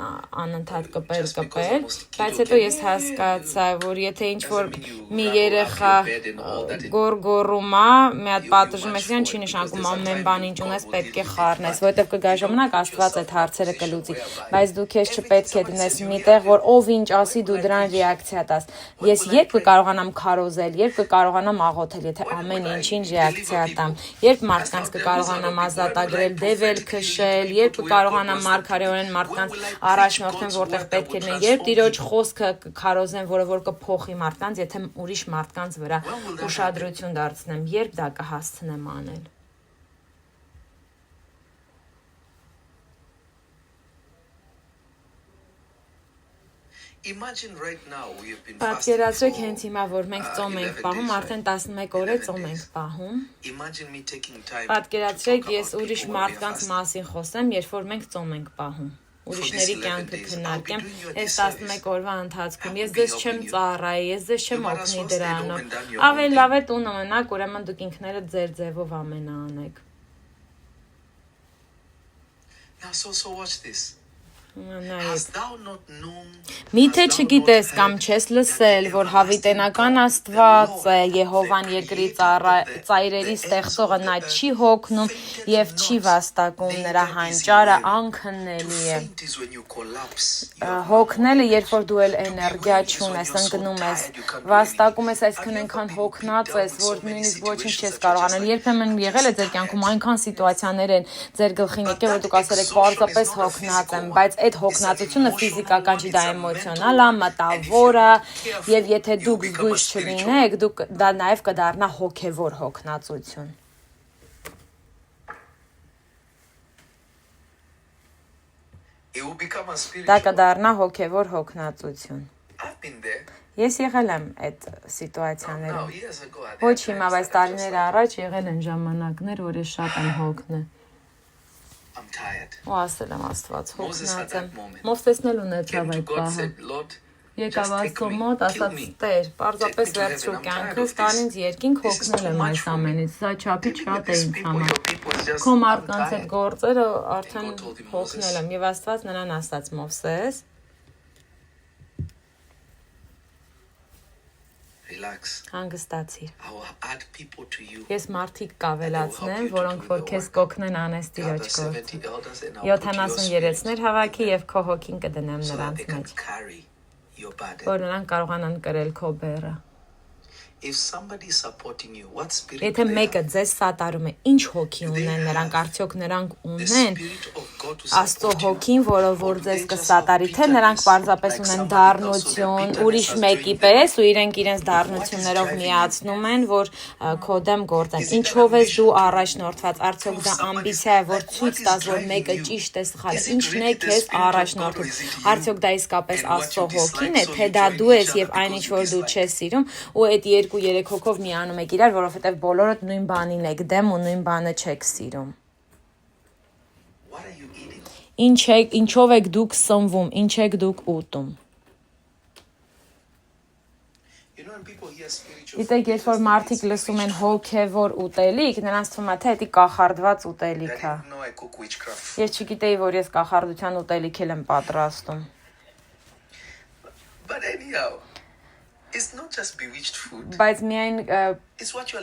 Speaker 2: անընդհատ կպել,
Speaker 1: just because a mosquito
Speaker 2: բայց հետո
Speaker 1: can-
Speaker 2: ես հասկացա, որ եթե ինչ-որ
Speaker 1: doesn't mean you
Speaker 2: մի
Speaker 1: wrap up
Speaker 2: երեխա
Speaker 1: your bed and all that it-
Speaker 2: գորգորում է, մի հատ
Speaker 1: You
Speaker 2: պատժում ես,
Speaker 1: must
Speaker 2: իրան
Speaker 1: for
Speaker 2: չի
Speaker 1: it,
Speaker 2: նշանակում
Speaker 1: because there's a
Speaker 2: ամեն
Speaker 1: time
Speaker 2: բան
Speaker 1: when
Speaker 2: ինչ
Speaker 1: God
Speaker 2: ունես
Speaker 1: will
Speaker 2: պետք է
Speaker 1: lead you
Speaker 2: խառնես,
Speaker 1: right.
Speaker 2: որովհետև կգա
Speaker 1: You don't
Speaker 2: ժամանակ
Speaker 1: put
Speaker 2: Աստված այդ
Speaker 1: yourself in a
Speaker 2: հարցերը
Speaker 1: position
Speaker 2: կլուծի,
Speaker 1: whereby
Speaker 2: բայց դու քեզ
Speaker 1: everything
Speaker 2: չպետք է
Speaker 1: somebody
Speaker 2: դնես
Speaker 1: says you
Speaker 2: միտեղ, որ
Speaker 1: react.
Speaker 2: ով ինչ ասի
Speaker 1: When
Speaker 2: դու
Speaker 1: will I
Speaker 2: դրան
Speaker 1: preach?
Speaker 2: ռեակցիա տաս։
Speaker 1: When
Speaker 2: Ես
Speaker 1: will I
Speaker 2: երբ
Speaker 1: pray?
Speaker 2: կկարողանամ քարոզել, երբ կկարողանամ աղոթել, եթե
Speaker 1: When
Speaker 2: ամեն
Speaker 1: will I
Speaker 2: ինչին
Speaker 1: deliver
Speaker 2: ռեակցիա տամ,
Speaker 1: people?
Speaker 2: երբ
Speaker 1: That's
Speaker 2: մարդկանց
Speaker 1: how devils
Speaker 2: կկարողանամ
Speaker 1: are. When will I
Speaker 2: ազատագրել, դեվել
Speaker 1: prophetically
Speaker 2: քշել,
Speaker 1: lead
Speaker 2: երբ
Speaker 1: people to where
Speaker 2: կկարողանամ
Speaker 1: God wants them to be?
Speaker 2: մարգարեորեն մարդկանց
Speaker 1: When will I preach
Speaker 2: առաջնորդեմ,
Speaker 1: God's
Speaker 2: որտեղ
Speaker 1: word that
Speaker 2: պետք է
Speaker 1: will
Speaker 2: լինեն, երբ
Speaker 1: transform
Speaker 2: Տիրոջ
Speaker 1: people?
Speaker 2: խոսքը կքարոզեմ, որը որ կփոխի մարդկանց, եթե ուրիշ մարդկանց վրա
Speaker 1: When will that
Speaker 2: ուշադրություն դարձնեմ, երբ դա կհասցնեմ անել։
Speaker 1: Imagine right now we have been
Speaker 2: Պատկերացրեք հենց հիմա որ մենք ծոմ ենք պահում, արդեն 11 օր է ծոմ ենք պահում։ Պատկերացրեք ես ուրիշ մարդկանց մասին խոսեմ, երբ որ մենք ծոմ ենք պահում։ Ուրիշների կյանքը քննարկեմ, այս 11 օրվա ընթացքում ես ձեզ չեմ ծառայի, ես ձեզ չեմ օգնի դրանով։ Ավելի լավ է տունը մնաք, ուրեմն դուք ինքներդ ձեր ձևով ամենը անեք։
Speaker 1: Now so watch this.
Speaker 2: Միթե չգիտես կամ չես լսել, որ հավիտենական Աստված է Եհովան երկրի ծայրերի ստեղծողը, նա չի հոգնում եւ չի վաստակում, նրա հանճարը անքննելի է։ Հոգնելը, երբ որ դու էլ էներգիա չունես, ընկնում ես, վաստակում ես, այսքան այնքան հոգնած ես, որ նույնիսկ ոչինչ չես կարող անել։ Երբեմն եղել է ձեր կյանքում այնքան սիտուացիաներ են ձեր գլխին եկել, որ դուք ասել եք պարզապես հոգնած եմ, բայց այդ հոգնածությունը ֆիզիկական չի, դա էմոցիոնալ է, մտավոր է, եւ եթե դուք զգույշ չլինեք, դա նաեւ կդառնա հոգեվոր հոգնածություն։ Դա կդառնա հոգեվոր հոգնածություն։ Ես եղել եմ այդ սիտուացիաներում։ Ոչ հիմա, բայց տարիներ առաջ եղել են ժամանակներ, որ ես շատ եմ հոգնել։ Ու ասել եմ Աստված, հոգնած եմ։ Մովսեսն էլ ունեցավ այդ պահը։ Եկավ Աստծո մոտ, ասաց Տեր, պարզապես վերցրու կյանքս, տար ինձ երկինք, հոգնել եմ այս ամենից, սա չափից շատ է ինձ համար։ Քո մարդկանց այդ գործերը արդեն հոգնել եմ, եւ Աստված նրան ասաց Մովսես, հանգստացիր։ Ես մարդիկ կավելացնեմ, որոնք որ քեզ կօգնեն անես Տիրոջ գործը։ 73-ներ հավաքի եւ քո հոգին կդնեմ նրանց մեջ, որ նրանք կարողանան կրել քո բեռը։ Եթե մեկը ձեզ սատարում է, ինչ հոգի ունեն նրանք, արդյոք նրանք ունեն Աստծո հոգին, որը որ ձեզ կսատարի, թե նրանք պարզապես ունեն դառնություն, ուրիշ մեկի պես ու իրենք իրենց դառնություններով միացնում են, որ քո դեմ գործեն։ Ինչով ես դու առաջնորդված, արդյոք դա ամբիցիա է, որ ցույց տաս, որ մեկը ճիշտ է, սխալ է, ինչն է քեզ առաջնորդում, արդյոք դա իսկապես Աստծո հոգին է, թե դա դու ես եւ այնինչ որ դու չես սիրում ու այդ 2-3 հոգով միանում եք իրար, որովհետև բոլորդ նույն բանին եք դեմ ու նույն բանը չեք սիրում։ Ինչով եք դուք սնվում, ինչ եք դուք ուտում։ Գիտեք, երբ որ մարդիկ լսում են հոգևոր ուտելիք, նրանց թվում է, թե դա կախարդված ուտելիք է։ Ես չգիտեի, որ ես կախարդության ուտելիք եմ պատրաստում։
Speaker 1: It's not just bewitched food.
Speaker 2: Բայց միայն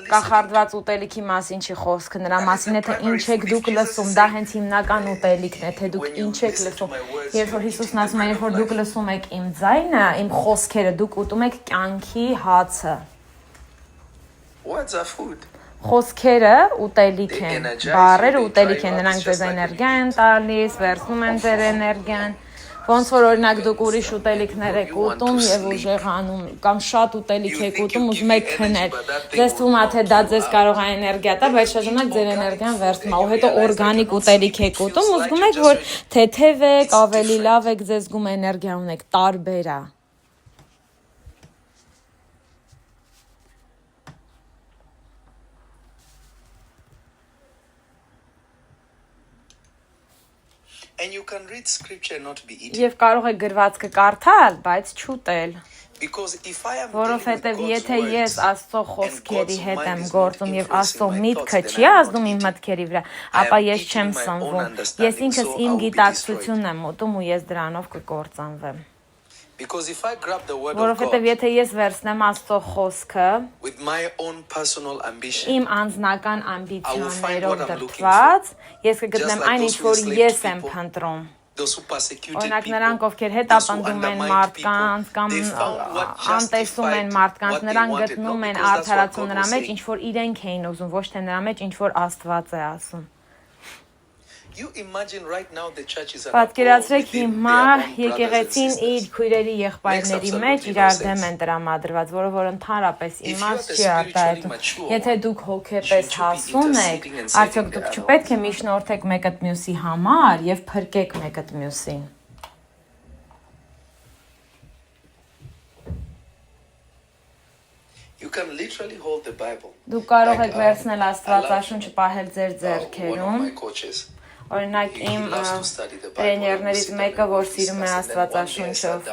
Speaker 2: կախարդված ուտելիքի մասին չի խոսքը, նրա մասին է թե ինչ եք դուք լսում, դա հենց հիմնական ուտելիքն է, թե դուք ինչ եք լսում։ Երբ որ Հիսուսն ասում է, երբ որ դուք լսում եք իմ ձայնը, իմ խոսքերը, դուք ուտում եք կյանքի հացը։
Speaker 1: What's a food?
Speaker 2: Խոսքերը ուտելիք են, բառերը ուտելիք են, նրանք ձեզ էներգիա են տալիս, վերցնում են ձեր էներգիան։ Ոնց որ օրինակ դուք ուրիշ ուտելիքներ եք ուտում եւ ուժեղանում կամ շատ ուտելիք եք ուտում, ուզում եք քնել։ Ձեզ թվում է թե դա ձեզ կարող է էներգիա տա, բայց շարունակ ձեր էներգիան վերցնում է, ու հետո օրգանիկ ուտելիք եք ուտում, ու զգում եք որ թեթև եք, ավելի լավ եք, ձեզ զգում էներգիա ունեք, տարբեր է։
Speaker 1: And you can read scripture and not be eating.
Speaker 2: Եվ կարող եք գրվածքը կարդալ, բայց չուտել։
Speaker 1: Որովհետև
Speaker 2: եթե ես Աստծո խոսքերի հետ եմ գործում եւ Աստծո միտքը չի ազդում իմ մտքերի վրա, ապա ես չեմ սնվում։ Ես ինքս իմ գիտակցությունն եմ ուտում ու ես դրանով կկործանվեմ։ Որովհետև եթե ես վերցնեմ Աստծո խոսքը իմ անձնական ամբիցիաներով դրդված, ես կգտնեմ այն ինչ որ ես եմ փնտրում։ Օրինակ նրանք ովքեր հետապնդում են մարդկանց կամ անտեսում են մարդկանց, նրանք գտնում են արդարացում նրա մեջ, ինչ որ իրենք էին ուզում, ոչ թե նրա մեջ, ինչ որ Աստված է ասում։ Պատկերացրեք հիմա եկեղեցին իր քույրերի եղբայրների մեջ իրար դեմ են տրամադրված, որը որ ընդհանրապես իմաստ չի արտահայտում։ Եթե դուք հոգեպես հասուն եք, արդյոք դուք չպետք է միջնորդեք մեկըդ մյուսի համար եւ փրկեք մեկըդ մյուսին։
Speaker 1: You can literally hold the Bible.
Speaker 2: Դուք կարող եք վերցնել Աստվածաշունչը պահել ձեր
Speaker 1: One of
Speaker 2: ձեռքերում։
Speaker 1: my coaches.
Speaker 2: Օրինակ իմ տրեներներից մեկը, որ սիրում է Աստվածաշունչով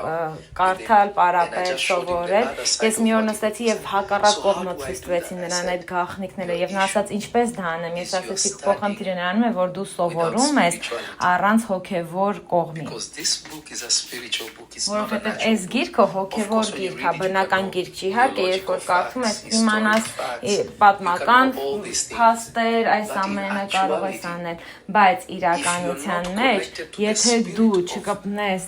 Speaker 2: կարդալ, պարապել, սովորել, ես մի օր նստեցի եւ հակառակ կողմը ցույց տվեցի նրան այդ գաղտնիքները եւ նա ասաց ինչպես դա անեմ, ես ասացի փոխանցիրն անում է, որ դու սովորում ես առանց հոգեվոր կողմի։ Որովհետեւ այս գիրքը հոգեվոր գիրք է, բնական գիրք չի, իհարկե, երբ որ կարդում ես, իմանաս պատմական փաստեր, այս ամենը կարող ես անել, բայց իրականության մեջ, եթե դու չկպնես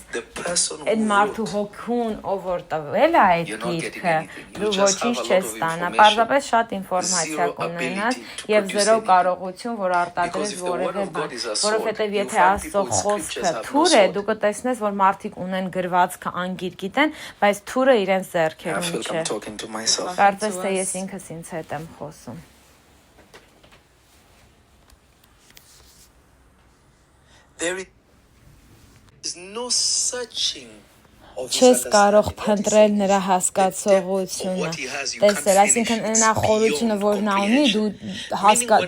Speaker 2: այդ մարդու հոգուն, ով որ տվել է այդ գիրքը, դու ոչինչ չես ստանա, պարզապես շատ ինֆորմացիա կունենաս եւ զրո կարողություն, որ արտադրես որևէ բան, որովհետեւ եթե Աստծո խոսքը թուր է, դու կտեսնես, որ մարդիկ ունեն գրվածքը անգիր գիտեն, բայց թուրը իրենց ձեռքերում չէ։ Կարծես թե ես ինքս ինձ հետ եմ խոսում։
Speaker 1: There is no searching of his
Speaker 2: Չես կարող
Speaker 1: understanding.
Speaker 2: փնտրել նրա հասկացողությունը։ Տեսել, այսինքն նա խորությունը, որ նա ունի, դու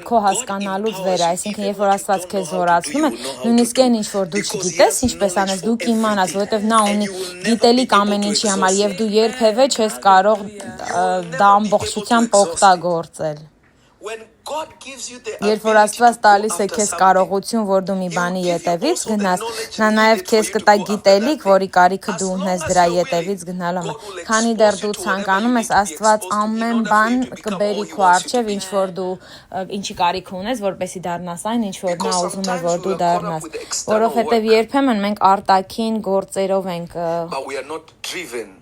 Speaker 2: քո հասկանալուց վեր, այսինքն երբ որ Աստված քեզ զորացնում է, նույնիսկ այն ինչ որ դու չգիտես, ինչպես անես, դու կիմանաս, որովհետև նա ունի գիտելիք ամեն ինչի համար եւ դու երբևէ չես կարող դա ամբողջությամբ օգտագործել։
Speaker 1: When God gives you the
Speaker 2: Երբ որ Աստված տալիս է քեզ կարողություն, որ դու մի բանի ետևից գնաս, նա նաև քեզ կտա գիտելիք, որի կարիքը դու ունես դրա ետևից գնալու համար։ Քանի դեռ դու ցանկանում ես, Աստված ամեն բան կբերի քո առջև, ինչ որ դու ինչի կարիք ունես, որպեսզի դառնաս այն, ինչ որ նա ուզում է, որ դու դառնաս։ Որովհետև երբեմն մենք արտաքին գործերով ենք
Speaker 1: but we are not driven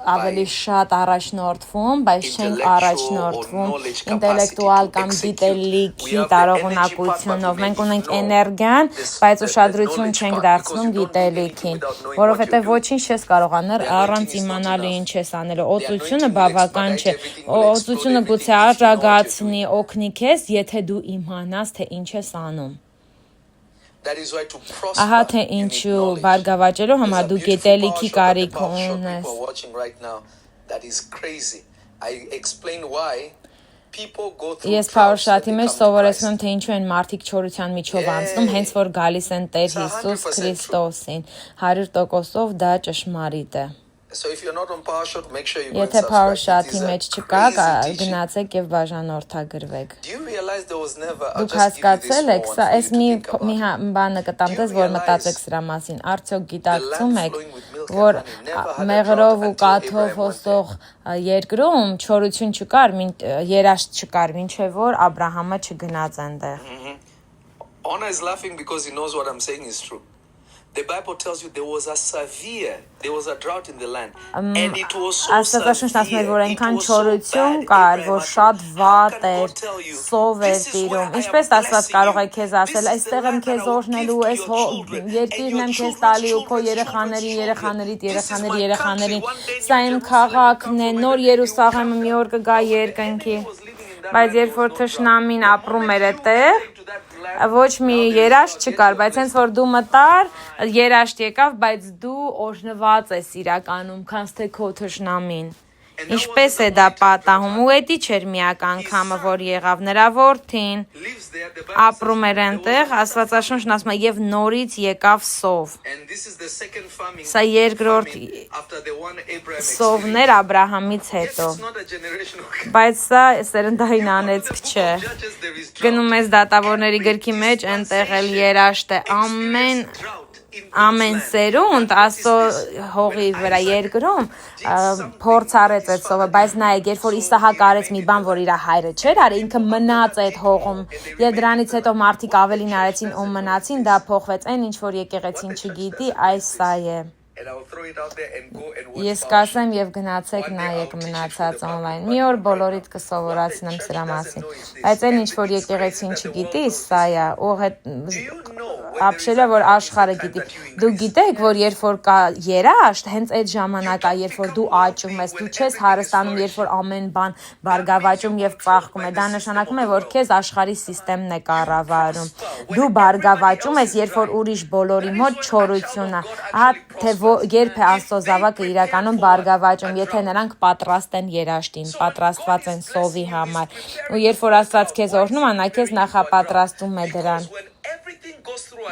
Speaker 2: ավելի շատ առաջնորդվում, բայց չենք առաջնորդվում ինտելեկտուալ կամ գիտելիքի տարողունակությունով։ Մենք ունենք էներգիան, բայց ուշադրություն չենք դարձնում գիտելիքին, որովհետև ոչինչ չես կարող անել առանց իմանալու ինչ ես անելու։ Օծությունը բավական չէ։ Օծությունը գուցե աջակցի, օգնի քեզ, եթե դու իմանաս, թե ինչ ես անում։ Ահա թե ինչու բարգավաճելու համար դու գիտելիքի կարիք ունես։ Ես Փարշատի մեջ սովորեցնում թե ինչու են մարդիկ չորության միջով անցնում, հենց որ գալիս են Տեր Հիսուս Քրիստոսին։ 100%-ով դա ճշմարիտ է։ Եթե Փարշատի մեջ չկա, գնացեք եւ բաժանորդագրվեք։ Դուք հասկացել եք, սա այս մի բանը կտամտես, որ մտածեք սրա մասին։ Արդյոք գիտակցում եք, որ մեղրով ու կաթով հոսող երկրում չորություն չկար, երաշտ չկար, մինչև որ Աբրահամը չգնաց այնտեղ։
Speaker 1: Honor is laughing because he knows what I'm saying is true. The Bible tells you there was a drought in the land and it was so severe.
Speaker 2: Որ այնքան չորություն կար, որ շատ վատ էր, սով էր տիրում։ Ինչպես Աստված կարող է քեզ ասել, այստեղ եմ քեզ օրհնելու, այս երկիրն եմ քեզ տալի ու քո երեխաներին, սա իմ քաղաքն է, նոր Երուսաղեմը մի օր կգա երկնքի։ Բայց երբ որ թշնամին ապրում էր այդտեղ, ոչ մի երաշտ չկար, բայց հենց որ դու մտար, երաշտ եկավ, բայց դու օրհնված ես իրականում, քանց թե քո թշնամին։ Ինչպես է դա պատահում, ու էդի չէր միակ անգամը, որ եղավ նրա որդին, ապրում էր այնտեղ, Աստվածաշունչն ասում է, եւ նորից եկավ սով։ Սա երկրորդ սովն էր Աբրահամից հետո, բայց սա սերնդային անեծք չէ։ Գնում ես դատավորների գրքի մեջ, այնտեղ էլ երաշտ է, ամեն սերունդ Աստծո հողի վրա երկրում փորձ արեց այդ սովը, բայց նայեք, երբ որ Իսահակ արեց մի բան, որ իր հայրը չէր արել, ինքը մնաց այդ հողում, եւ դրանից հետո մարդիկ ավելին արեցին ու մնացին, դա փոխվեց, այն ինչ որ եկեղեցին չգիտի, այս սա է։ Ես կասեմ եւ գնացեք նայեք մնացած on-line։ Մի օր բոլորիդ կսովորացնեմ սրա մասին։ Բայց այն ինչ որ եկեղեցին չգիտի, սա է, ապշելը որ աշխարհը գիտի։ Դու գիտեք, որ երբ որ կա երաշտ, հենց այդ ժամանակա, երբ որ դու աճում ես, դու չես հարստանում, երբ որ ամեն բան բարգավաճում եւ ծաղկում է, դա նշանակում է, որ քեզ աշխարհի համակարգն է կառավարում։ Դու բարգավաճում ես, երբ որ ուրիշ բոլորի մոտ չորություն է։ Ահա թե երբ է Աստծո զավակը իրականում բարգավաճում, եթե նրանք պատրաստ են երաշտին, պատրաստված են սովի համար։ Ու երբ որ Աստված քեզ օրհնում է, նա քեզ նախապատրաստում է դրան։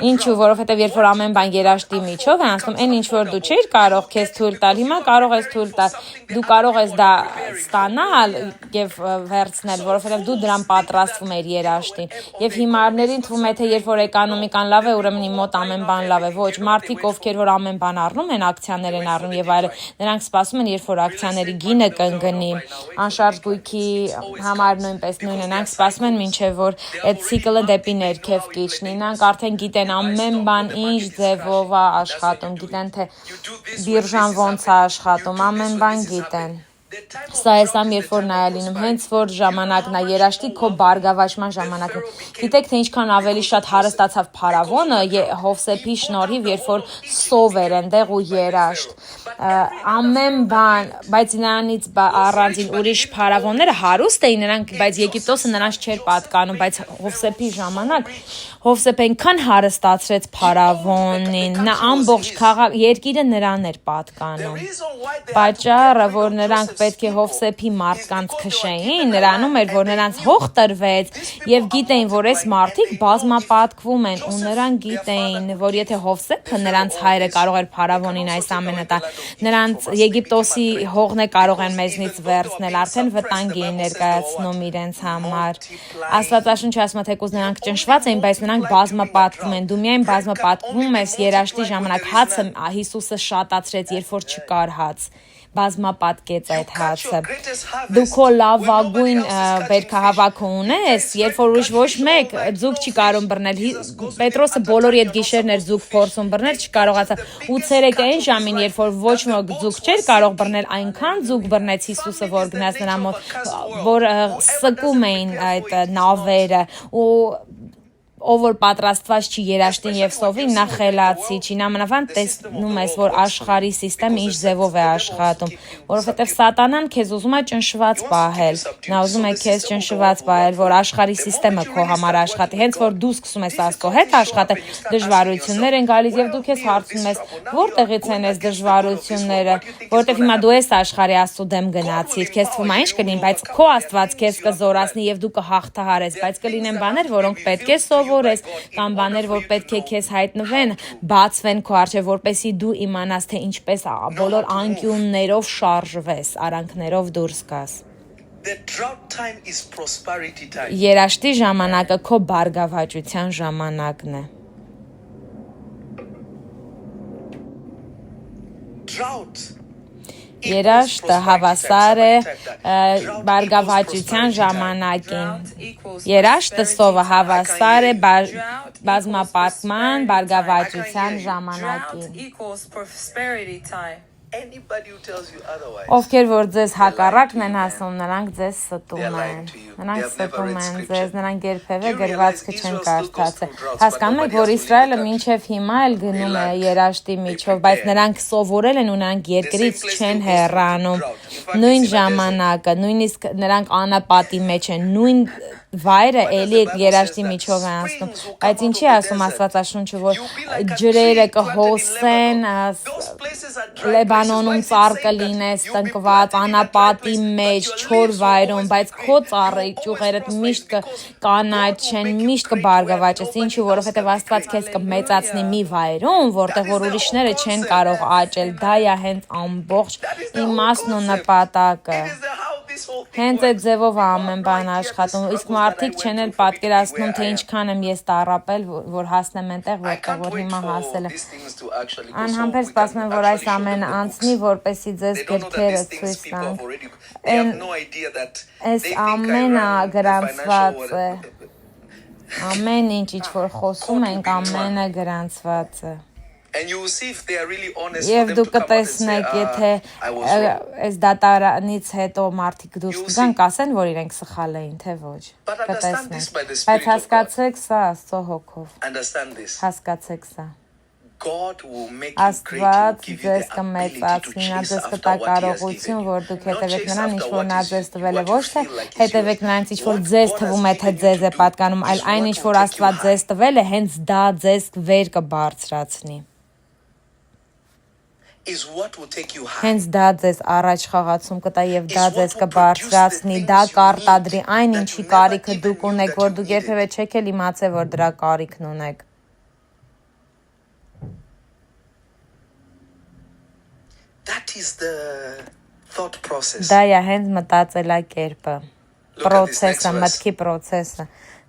Speaker 2: Ինչու, որովհետև երբ որ ամեն բան երաշտի միջով է անցնում, այն ինչ որ դու չէիր կարող քեզ թույլ տալ, հիմա կարող ես թույլ տալ, դու կարող ես դա ստանալ եւ վերցնել, որովհետև դու դրան պատրաստվում ես երաշտին։ Եվ հիմարներին թվում է, թե երբ որ էկոնոմիկան լավ է, ուրեմն իմ մոտ ամեն բան լավ է։ Ոչ, մարդիկ ովքեր որ ամեն բան առնում են, ակցիաներ են առնում եւ այլն, նրանք սպասում են, երբ որ ակցիաների գինը կընկնի, անշարժ գույքի համար նույնպես նույնն, նրանք սպասում են մինչեւ որ այդ ցիկլը դեպի ներքև կիջնի, նրանք արդեն գիտեն ամեն բան ինչ ձևով է աշխատում, գիտեն թե բիրժան ոնց է աշխատում, ամեն բան գիտեն։ Սա է սամ, երբ որ նա է լինում, հենց որ ժամանակն է երաշտի քո բարգավաճման ժամանակն է։ Գիտեք, թե ինչքան ավելի շատ հարստացավ փարավոնը Հովսեփի շնորհիվ, երբ որ սով էր այնտեղ ու երաշտ։ Ամեն բան, բայց նրանից առանձին ուրիշ փարավոնները հարուստ էին, նրանք, բայց Եգիպտոսը նրանց չէր պատկանում, բայց Հովսեփի ժամանակ Հովսեփ այնքան հարստացրեց փարավոնին, նա ամբողջ երկիրը նրան էր պատկանում։ Պատճառը, որ նրանք պետք է Հովսեփի մարդկանց քշեին, նրանում էր, որ նրանց հող տրվեց եւ գիտեին, որ այս մարդիկ բազմապատկվում են ու նրանք գիտեին, որ եթե Հովսեփը նրանց հայրը կարող էր փարավոնին այս ամենը տալ, նրանց Եգիպտոսի հողն է կարող են մեզնից վերցնել, արդեն վտանգ էին ներկայացնում իրենց համար։ Աստվածաշունչը ասում է, թեկուզ նրանք ճնշված էին, բայց նրանք բազմապատկվում են։ Դու միայն բազմապատկվում ես երաշտի ժամանակ, հացը Հիսուսը շատացրեց, երբ որ չկար հաց, բազմապատկեց այդ հացը։ Դու քո լավագույն բերքահավաքը ունես, երբ որ ոչ մեկ ձուկ չի կարող բռնել։ Պետրոսը բոլորի այդ գիշերն էր ձուկ փորձում բռնել, չկարողացավ։ ու ցերեկային ժամին, երբ որ ոչ ոք ձուկ չէր կարող բռնել, այնքան ձուկ բռնեց Հիսուսը, որ գնաց նրա մոտ, որ սկում էին այդ նավերը ու ով որ պատրաստված չի երաշտին եւ սովին, նա խելացի չի, նամանավանդ տեսնում ես, որ աշխարհի համակարգը ինչ ձևով է աշխատում, որովհետեւ սատանան քեզ ուզում է ճնշված պահել, նա ուզում է քեզ ճնշված պահել, որ աշխարհի համակարգը քո համար աշխատի, հենց որ դու սկսում ես Աստծո հետ աշխատել, դժվարություններ են գալիս եւ դու քեզ հարցնում ես, որտեղից են այս դժվարությունները, որովհետեւ հիմա դու ես աշխարհի Աստծո դեմ գնացիր, քեզ թվում է ինչ կլինի, բայց քո Աստված քեզ կզորացնի եւ դու կհաղթահարես, բայց կլինեն բաներ, որոնք պետք է սովորես, կամ բաներ, որ պետք է քեզ հայտնվեն, բացվեն քո առջև, որպեսզի դու իմանաս, թե ինչպես բոլոր անկյուններով շարժվես, արանքներով դուրս գաս։ Երաշտի ժամանակը քո բարգավաճության ժամանակն է։ Երաշտը հավասար է բարգավաճության ժամանակին։ Երաշտը սովը հավասար է բազմապատկման բարգավաճության ժամանակին։ Ովքեր որ ձեզ հակառակն են ասում, նրանք ձեզ ստում են։ Նրանք ստում են ձեզ, նրանք երբևէ գրվածքը չեն կարդացել։ Հասկանում եք, որ Իսրայելը մինչև հիմա էլ գնում է երաշտի միջով, բայց նրանք սովորել են ու նրանք երկրից չեն հեռանում։ Նույն ժամանակը, նույնիսկ նրանք անապատի մեջ են, նույն վայրը էլի երաշտի միջով է անցնում, բայց ինչի ասում Աստվածաշունչը, որ ջրերը կհոսեն, Լեբանոնում ծառ կլինես տնկված, անապատի մեջ, չոր վայրում, բայց քո ծառի ճյուղերդ միշտ կկանաչեն, միշտ կբարգավաճես, ինչու, որովհետև Աստված քեզ կմեծացնի մի վայրում, որտեղ որ ուրիշները չեն կարող աճել, դա է հենց ամբողջ իմաստն ու նպատակը։ Հենց այդ ձևով ամեն բան աշխատում, իսկ մարդիկ չեն էլ պատկերացնում, թե ինչքան եմ ես տառապել, որ հասնեմ այնտեղ, որտեղ որ հիմա հասել եմ։ Անհամբեր սպասում եմ, որ այս ամենը անցնի, որպեսզի ձեզ գրքերը ցույց տան։ Այս ամենը գրանցված է։ Ամեն ինչ որ խոսում ենք, ամենը գրանցված է։ Եվ դուք կտեսնեք, եթե այս դատարանից հետո մարդիկ դուրս կգան, կասեն, որ իրենք սխալ էին, թե ոչ։ Կտեսնեք։ Բայց հասկացեք սա Աստծո հոգով։ Հասկացեք սա։ Աստված ձեզ կմեծացնի, նա ձեզ կտա կարողություն, որ դուք հետևեք նրան, ինչ որ նա ձեզ տվել է, ոչ թե հետևեք նրանից, ինչ որ ձեզ թվում է, թե ձեզ է պատկանում, այլ այն ինչ որ Աստված ձեզ տվել է, հենց դա ձեզ վեր կբարձրացնի։ Հենց դա ձեզ առաջ խաղացում կտա եւ դա ձեզ կբարձրացնի, դա կարտադրի այն ինչի կարիքը դուք ունեք, որ դուք երբևէ չեք էլ իմացել, որ դրա կարիքն ունեք։ Դա է հենց մտածելակերպը, process-ը, մտքի process-ը։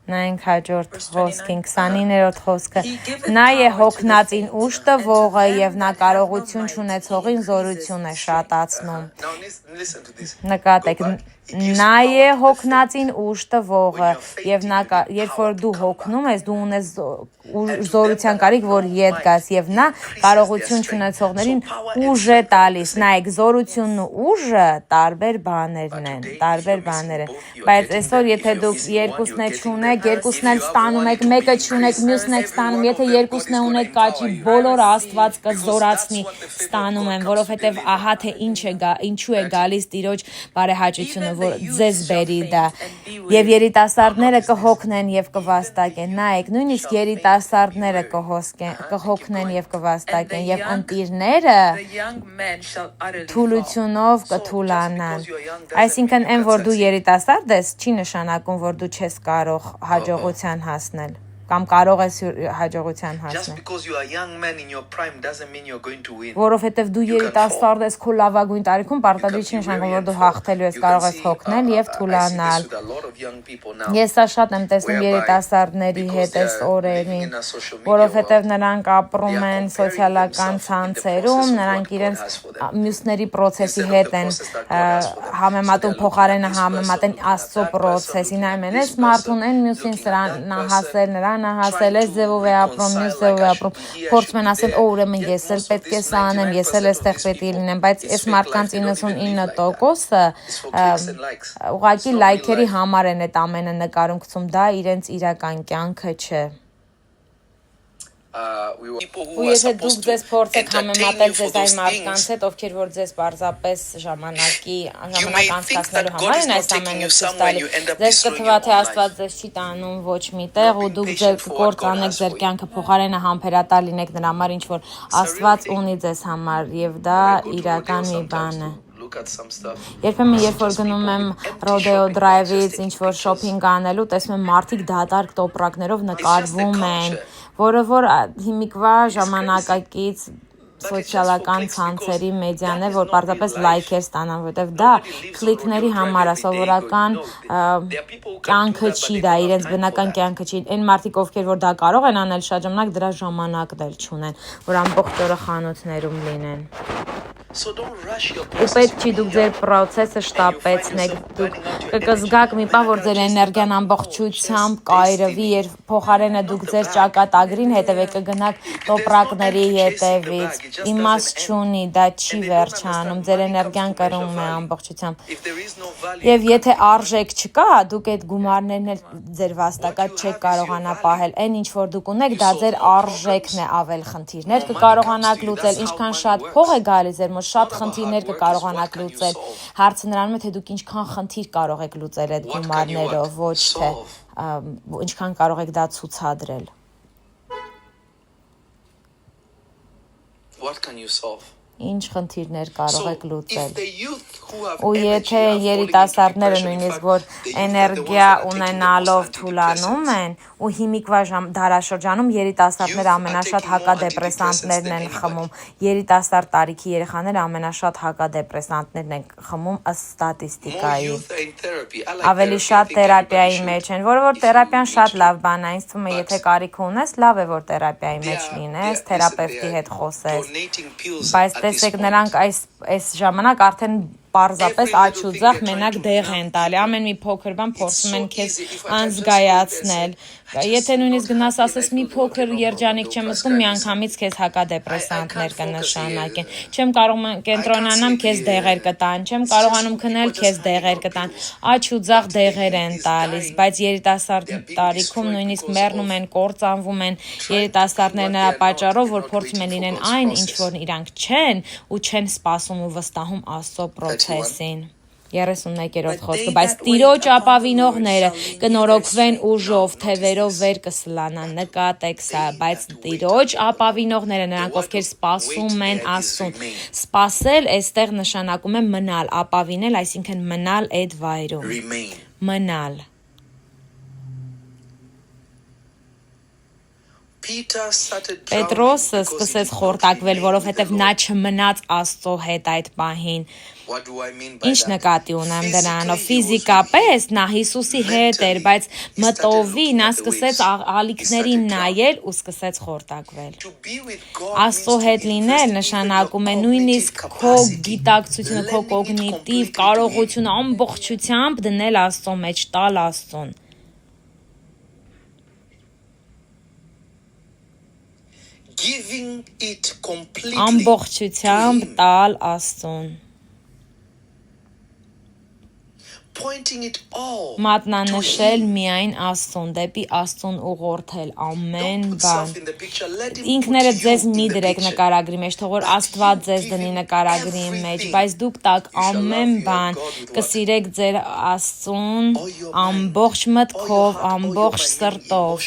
Speaker 2: Նայենք հաջորդ խոսքին 29-րդ խոսքը։ Նա է հոգնածին ուժ տվողը եւ նա կարողություն չունեցողին զորություն է շատացնում։ Նկատեք, նա է հոգնածին ուժ տվողը եւ նա երբ որ դու հոգնում ես, դու ունես զորության կարիք, որ ետ գաս եւ նա կարողություն չունեցողներին ուժ է տալիս։ Նայեք, զորությունն ու ուժը տարբեր բաներն են, տարբեր բաներ են։ Բայց այսօր եթե դուք երկուսն է չունեք, երկուսն էլ ստանում եք, մեկը չունեք, մյուսն եք ստանում, եթե երկուսն է ունեք, կաչի բոլոր Աստված կզորացնի ստանում են, որովհետեւ ահա թե ինչու է գալիս Տիրոջ բարեհաճությունը, որ ձեզ բերի դա։ Եվ երիտասարդները կհոգնեն եւ կվաստակեն։ Նայեք, նույնիսկ երիտասարդները կհոգնեն եւ կվաստակեն եւ ընտիրները թուլությունով կթուլանան։ Այսինքն այն որ դու երիտասարդ ես, չի նշանակում, որ դու չես կարող հաջողության հասնել կամ կարող ես հաջողության հասնել։ Որովհետև դու երիտասարդ ես քո լավագույն տարիքում, պարտադիր չի նշանակում, որ դու հաղթելու ես, կարող ես հոգնել եւ թուլանալ։ Ես սա շատ եմ տեսնում երիտասարդների հետ այս օրերին, որովհետև նրանք ապրում են սոցիալական ցանցերում, նրանք իրենց մյուսների process-ի հետ են համեմատում, փոխարենը համեմատեն Աստծո process-ին, այմեն էս մարդուն են մյուսին սրան հասել, նրան հասել է ձևով է ապրում, մյուս ձևով է ապրում, փորձում են ասել, ուրեմն ես էլ պետք է սա անեմ, ես էլ էստեղ պետք է լինեմ, բայց այս մարդկանց 99%-ը ուղղակի լայքերի համար են այդ ամենը նկարում գցում, դա իրենց իրական կյանքը չէ։ Ու եթե դուք ձեզ փորձեք համեմատել ձեզ այն մարդկանց հետ, ովքեր որ ձեզ պարզապես ժամանակ անցկացնելու համար են այս ամենը ցույց տալի, ձեզ կթվա թե Աստված ձեզ չի տանում ոչ միտեղ ու դուք ձեր կործանեք ձեր կյանքը, փոխարենը համբերատար լինեք նրա համար, ինչ որ Աստված ունի ձեզ համար եւ դա իրական մի բան է։ Երբեմն երբ որ գնում եմ Rodeo Drive-ից ինչ որ շոփինգ անելու, տեսնում եմ մարդիկ դատարկ տոպրակներով նկարվում են, որը որ հիմիկվա ժամանակակից սոցիալական ցանցերի մեդիան է, որ պարզապես լայքեր ստանան, որովհետև դա կլիկների համար է, սովորական կյանքը չի դա, իրենց բնական կյանքը չի։ Այն մարդիկ, ովքեր որ դա կարող են անել, շատ ժամանակ դրա ժամանակն էլ չունեն, որ ամբողջ օրը խանութներում լինեն։ Ու պետք չի դուք ձեր process-ը շտապեցնեք, դուք կզգաք մի բան, որ ձեր էներգիան ամբողջությամբ կայրվի, երբ փոխարենը դուք ձեր ճակատագրին հետևեք, կգնաք տոպրակների հետևից, իմաստ չունի, դա չի վերջանում, ձեր էներգիան կրում է ամբողջությամբ։ Եվ եթե արժեք չկա, դուք այդ գումարներն էլ ձեր վաստակած չեք կարողանա պահել, այն ինչ որ դուք ունեք, դա ձեր արժեքն է, ավել խնդիրներ կկարողանաք լուծել, ինչքան շատ փող է գալիս ձեր շատ խնդիրներ կկարողանաք լուծել։ Հարցը նրանում է, թե դուք ինչքան խնդիր կարող եք լուծել այդ գումարներով, ոչ թե ինչքան կարող եք դա ցուցադրել։ Ինչ խնդիրներ կարող եք լուծել։ Ու եթե երիտասարդները նույնիսկ որ էներգիա ունենալով թուլանում են, ու հիմիկվա դարաշրջանում երիտասարդները ամենաշատ հակադեպրեսանտներն են խմում, երիտասարդ տարիքի երեխաները ամենաշատ հակադեպրեսանտներն են խմում ըստ ստատիստիկայի։ Ավելի շատ թերապիայի մեջ են, որը որ թերապիան շատ լավ բան է, ինձ թվում է, եթե կարիք ունես, լավ է որ թերապիայի մեջ լինես, թերապևտի հետ խոսես։ Բայց տեսեք, նրանք այս ժամանակ արդեն պարզապես աչ ու ձախ մենակ դեղ են տալի, ամեն մի փոքր բան փորձում են քեզ անզգայացնել, եթե նույնիսկ գնաս ասես մի փոքր երջանիկ չեմ զգում, միանգամից քեզ հակադեպրեսանտներ կնշանակեն, չեմ կարող կենտրոնանամ, քեզ դեղեր կտան, չեմ կարողանում քնել, քեզ դեղեր կտան, աչ ու ձախ դեղեր են տալիս, բայց երիտասարդ տարիքում նույնիսկ մեռնում են, կործանվում են երիտասարդները նրա պատճառով, որ փորձում են լինեն այն, ինչ որ իրանք չեն ու չեն սպասում ու վստահում Աստծո պրոցեսին։ 31-րդ խոսքը, բայց Տիրոջ ապավինողները կնորոգվեն ուժով, թևերով վեր կսլանան, նկատեք սա, բայց Տիրոջ ապավինողները նրանք ովքեր սպասում են Աստծուն, սպասել այստեղ նշանակում է մնալ, ապավինել, այսինքն մնալ այդ վայրում, մնալ։ Պետրոսը սկսեց խորտակվել, որովհետև նա չմնաց Աստծո հետ այդ պահին։ Ինչ նկատի ունեմ դրանով, ֆիզիկապես նա Հիսուսի հետ էր, բայց մտովի նա սկսեց ալիքներին նայել ու սկսեց խորտակվել։ Աստծո հետ լինել նշանակում է նույնիսկ քո գիտակցությունը, քո կոգնիտիվ կարողությունը ամբողջությամբ դնել Աստծո մեջ, տալ Աստծուն։ Ամբողջությամբ տալ Աստծուն։ Մատնանշել միայն Աստծուն, դեպի Աստծուն ուղղորդել ամեն բան։ Ինքներդ ձեզ մի դրեք նկարագրի մեջ, թող որ Աստված ձեզ դնի նկարագրի մեջ, բայց դուք տակ ամեն բան, կսիրեք ձեր Աստծուն ամբողջ մտքով, ամբողջ սրտով,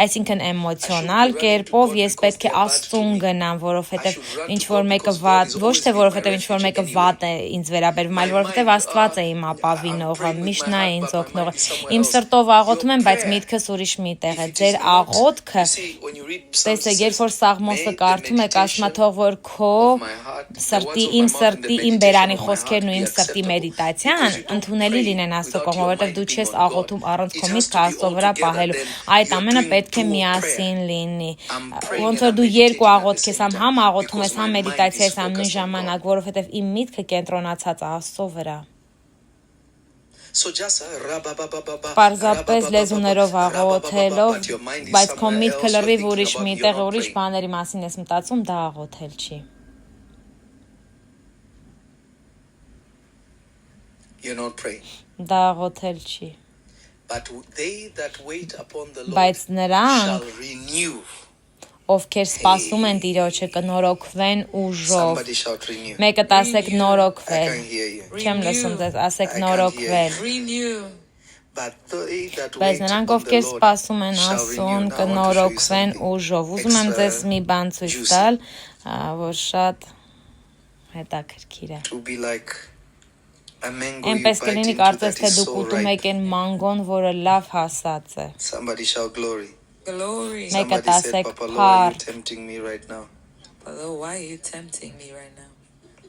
Speaker 2: այսինքն էմոցիոնալ կերպով ես պետք է Աստծուն գնամ, որովհետև ինչ որ մեկը վատ, ոչ թե որովհետև ինչ որ մեկը վատ է ինձ վերաբերվում, այլ որովհետև Աստված է իմ ապավինող, միշտ նա է ինձ օգնողը։ Իմ սրտով աղոթում եմ, բայց միտքս ուրիշ մի տեղ է։ Ձեր աղոթքը, տեսեք, երբ որ Սաղմոսը կարդում եք, ասում է թող որ քո սրտի, իմ բերանի խոսքերն ու իմ սրտի մեդիտացիան ընդունելի լինեն Աստծո կողմից, որովհետև դու չես աղոթում առանց քո միտքը Աստծո վրա պահելու։ Այդ ամենը պետք է միասին լինի։ Ոնց որ դու երկու աղոթք ես, համ աղոթում ես, համ մեդիտացիա ես անում նույն ժամանակ, որովհետև իմ միտքը կենտրոնացած է Աստծո վրա։ Պարզապես լեզուներով աղոթելով, բայց քո միտքը լրիվ ուրիշ միտեղ, ուրիշ բաների մասին ես մտածում, դա աղոթել չի։ Դա աղոթել չի։ Բայց նրանք, ովքեր սպասում են Տիրոջը, կնորոգվեն ուժով։ Մեկը ասեք նորոգվել։ Չեմ լսում ձեզ, ասեք նորոգվել։ Բայց նրանք, ովքեր սպասում են Աստծուն, կնորոգվեն ուժով։ Ուզում եմ ձեզ մի բան ցույց տալ, որ շատ հետաքրքիր է։ Այնպես կլինի, կարծես թե դուք ուտում եք այն մանգոն, որը լավ հասած է։ Make a tasek part.
Speaker 3: Why are you tempting me right now?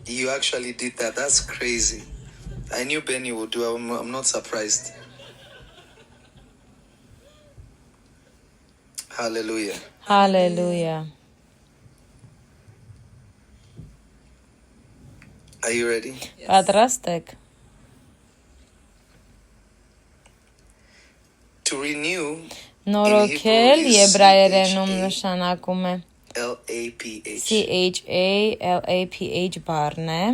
Speaker 1: You actually did that. That's crazy. I knew Benny would do it. I'm not surprised. Hallelujah.
Speaker 2: Hallelujah.
Speaker 1: Are you ready?
Speaker 2: Պատրաստեք։
Speaker 1: To renew.
Speaker 2: Նորոգել եբրայերենում նշանակում է CHALAPH բառն է,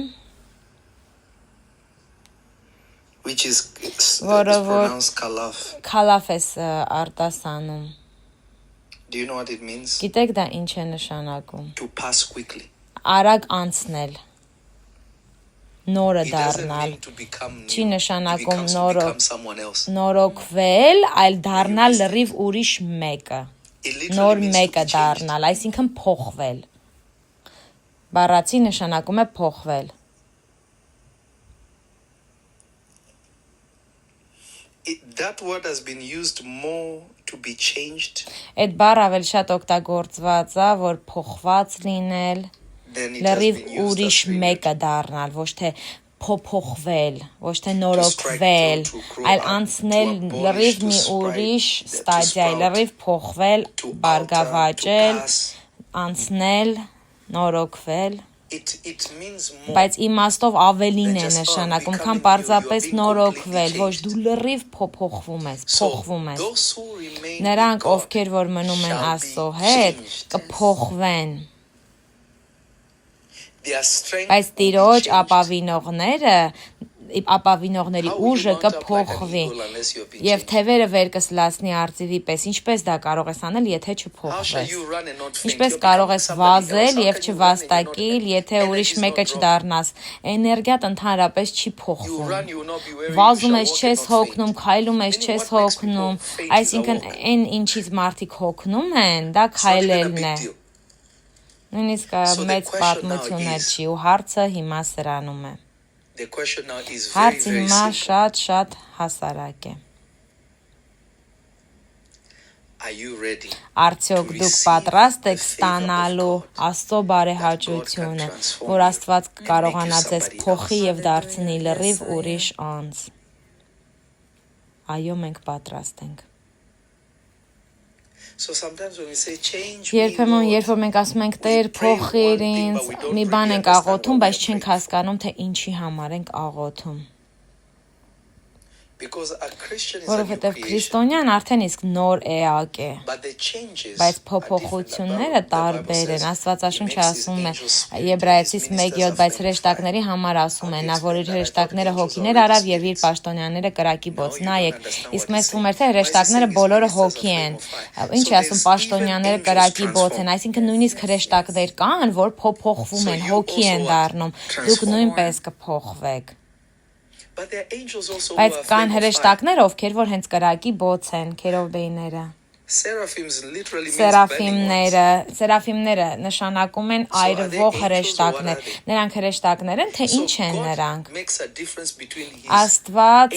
Speaker 2: որը որ քալաֆ է արտասանում։ Գիտեք դա ինչ է նշանակում։ Արագ անցնել, նորը դառնալ, չի նշանակում նորոգվել, այլ դառնալ լրիվ ուրիշ մեկը, նոր մեկը դառնալ, այսինքն փոխվել։ Բառացի նշանակում է փոխվել։
Speaker 1: That word has been used more to be changed.
Speaker 2: Այդ բառը ավելի շատ օգտագործված է, որ փոխված լինել, լրիվ ուրիշ մեկը դառնալ, ոչ թե փոփոխվել, ոչ թե նորոգվել, այլ անցնել լրիվ մի ուրիշ ստադիա, լրիվ փոխվել, բարգավաճել, անցնել, նորոգվել։ Բայց իմաստով ավելին է նշանակում, քան պարզապես նորոգվել, ոչ դու լրիվ փոփոխվում ես։ Նրանք, ովքեր որ մնում են Աստծո հետ, կփոխվեն։ Բայց Տիրոջ ապավինողների ուժը կփոխվի եւ թևերը վեր կսլացնի արծիվի պես, ինչպես դա կարող ես անել, եթե չփոխվես։ Ինչպես կարող ես վազել եւ չվաստակիլ, եթե ուրիշ մեկը չդառնաս։ Էներգիան ընդհանրապես չի փոխվում։ Վազում ես, չես հոգնում, քայլում ես, չես հոգնում, այսինքն այն ինչից մարդիկ հոգնում են, դա քայլելն է։ Նույնիսկ մեծ պատմություն չի ու հարցը հիմա սրանում է։ Հարցը հիմա շատ հասարակ է։ Արդյոք դուք պատրաստ եք ստանալու Աստծո բարեհաճությունը, որ Աստված կարողանա ձեզ փոխի եւ դարձնի լրիվ ուրիշ անձ։ Այո, մենք պատրաստ ենք։ Երբեմն, երբ որ մենք ասում ենք Տեր փոխիր ինձ, մի բան ենք աղոթում, բայց չենք հասկանում, թե ինչի համար ենք աղոթում։ Որովհետև քրիստոնյան արդեն իսկ նոր էակ է, բայց փոփոխությունները տարբեր են։ Աստվածաշունչը ասում է Եբրայեցիս 1:7, բայց հրեշտակների համար ասում է նա, որ իր հրեշտակները հոգիներ արավ եւ իր պաշտոնյաները կրակի բոց։ Նայեք, իսկ մեզ թվում էր թե հրեշտակները բոլորը հոգի են։ Ինչ է ասում պաշտոնյաները կրակի բոց են, այսինքն նույնիսկ հրեշտակներ կան, որ փոփոխվում են, հոգի են դառնում։ Դուք նույնպես կփոխվեք։ Բայց կան հրեշտակներ, ովքեր որ հենց կրակի բոց են, քերովբեյները։ Սերաֆիմները նշանակում են այրվող հրեշտակներ։ Նրանք հրեշտակներ են, թե ինչ են նրանք։ Աստված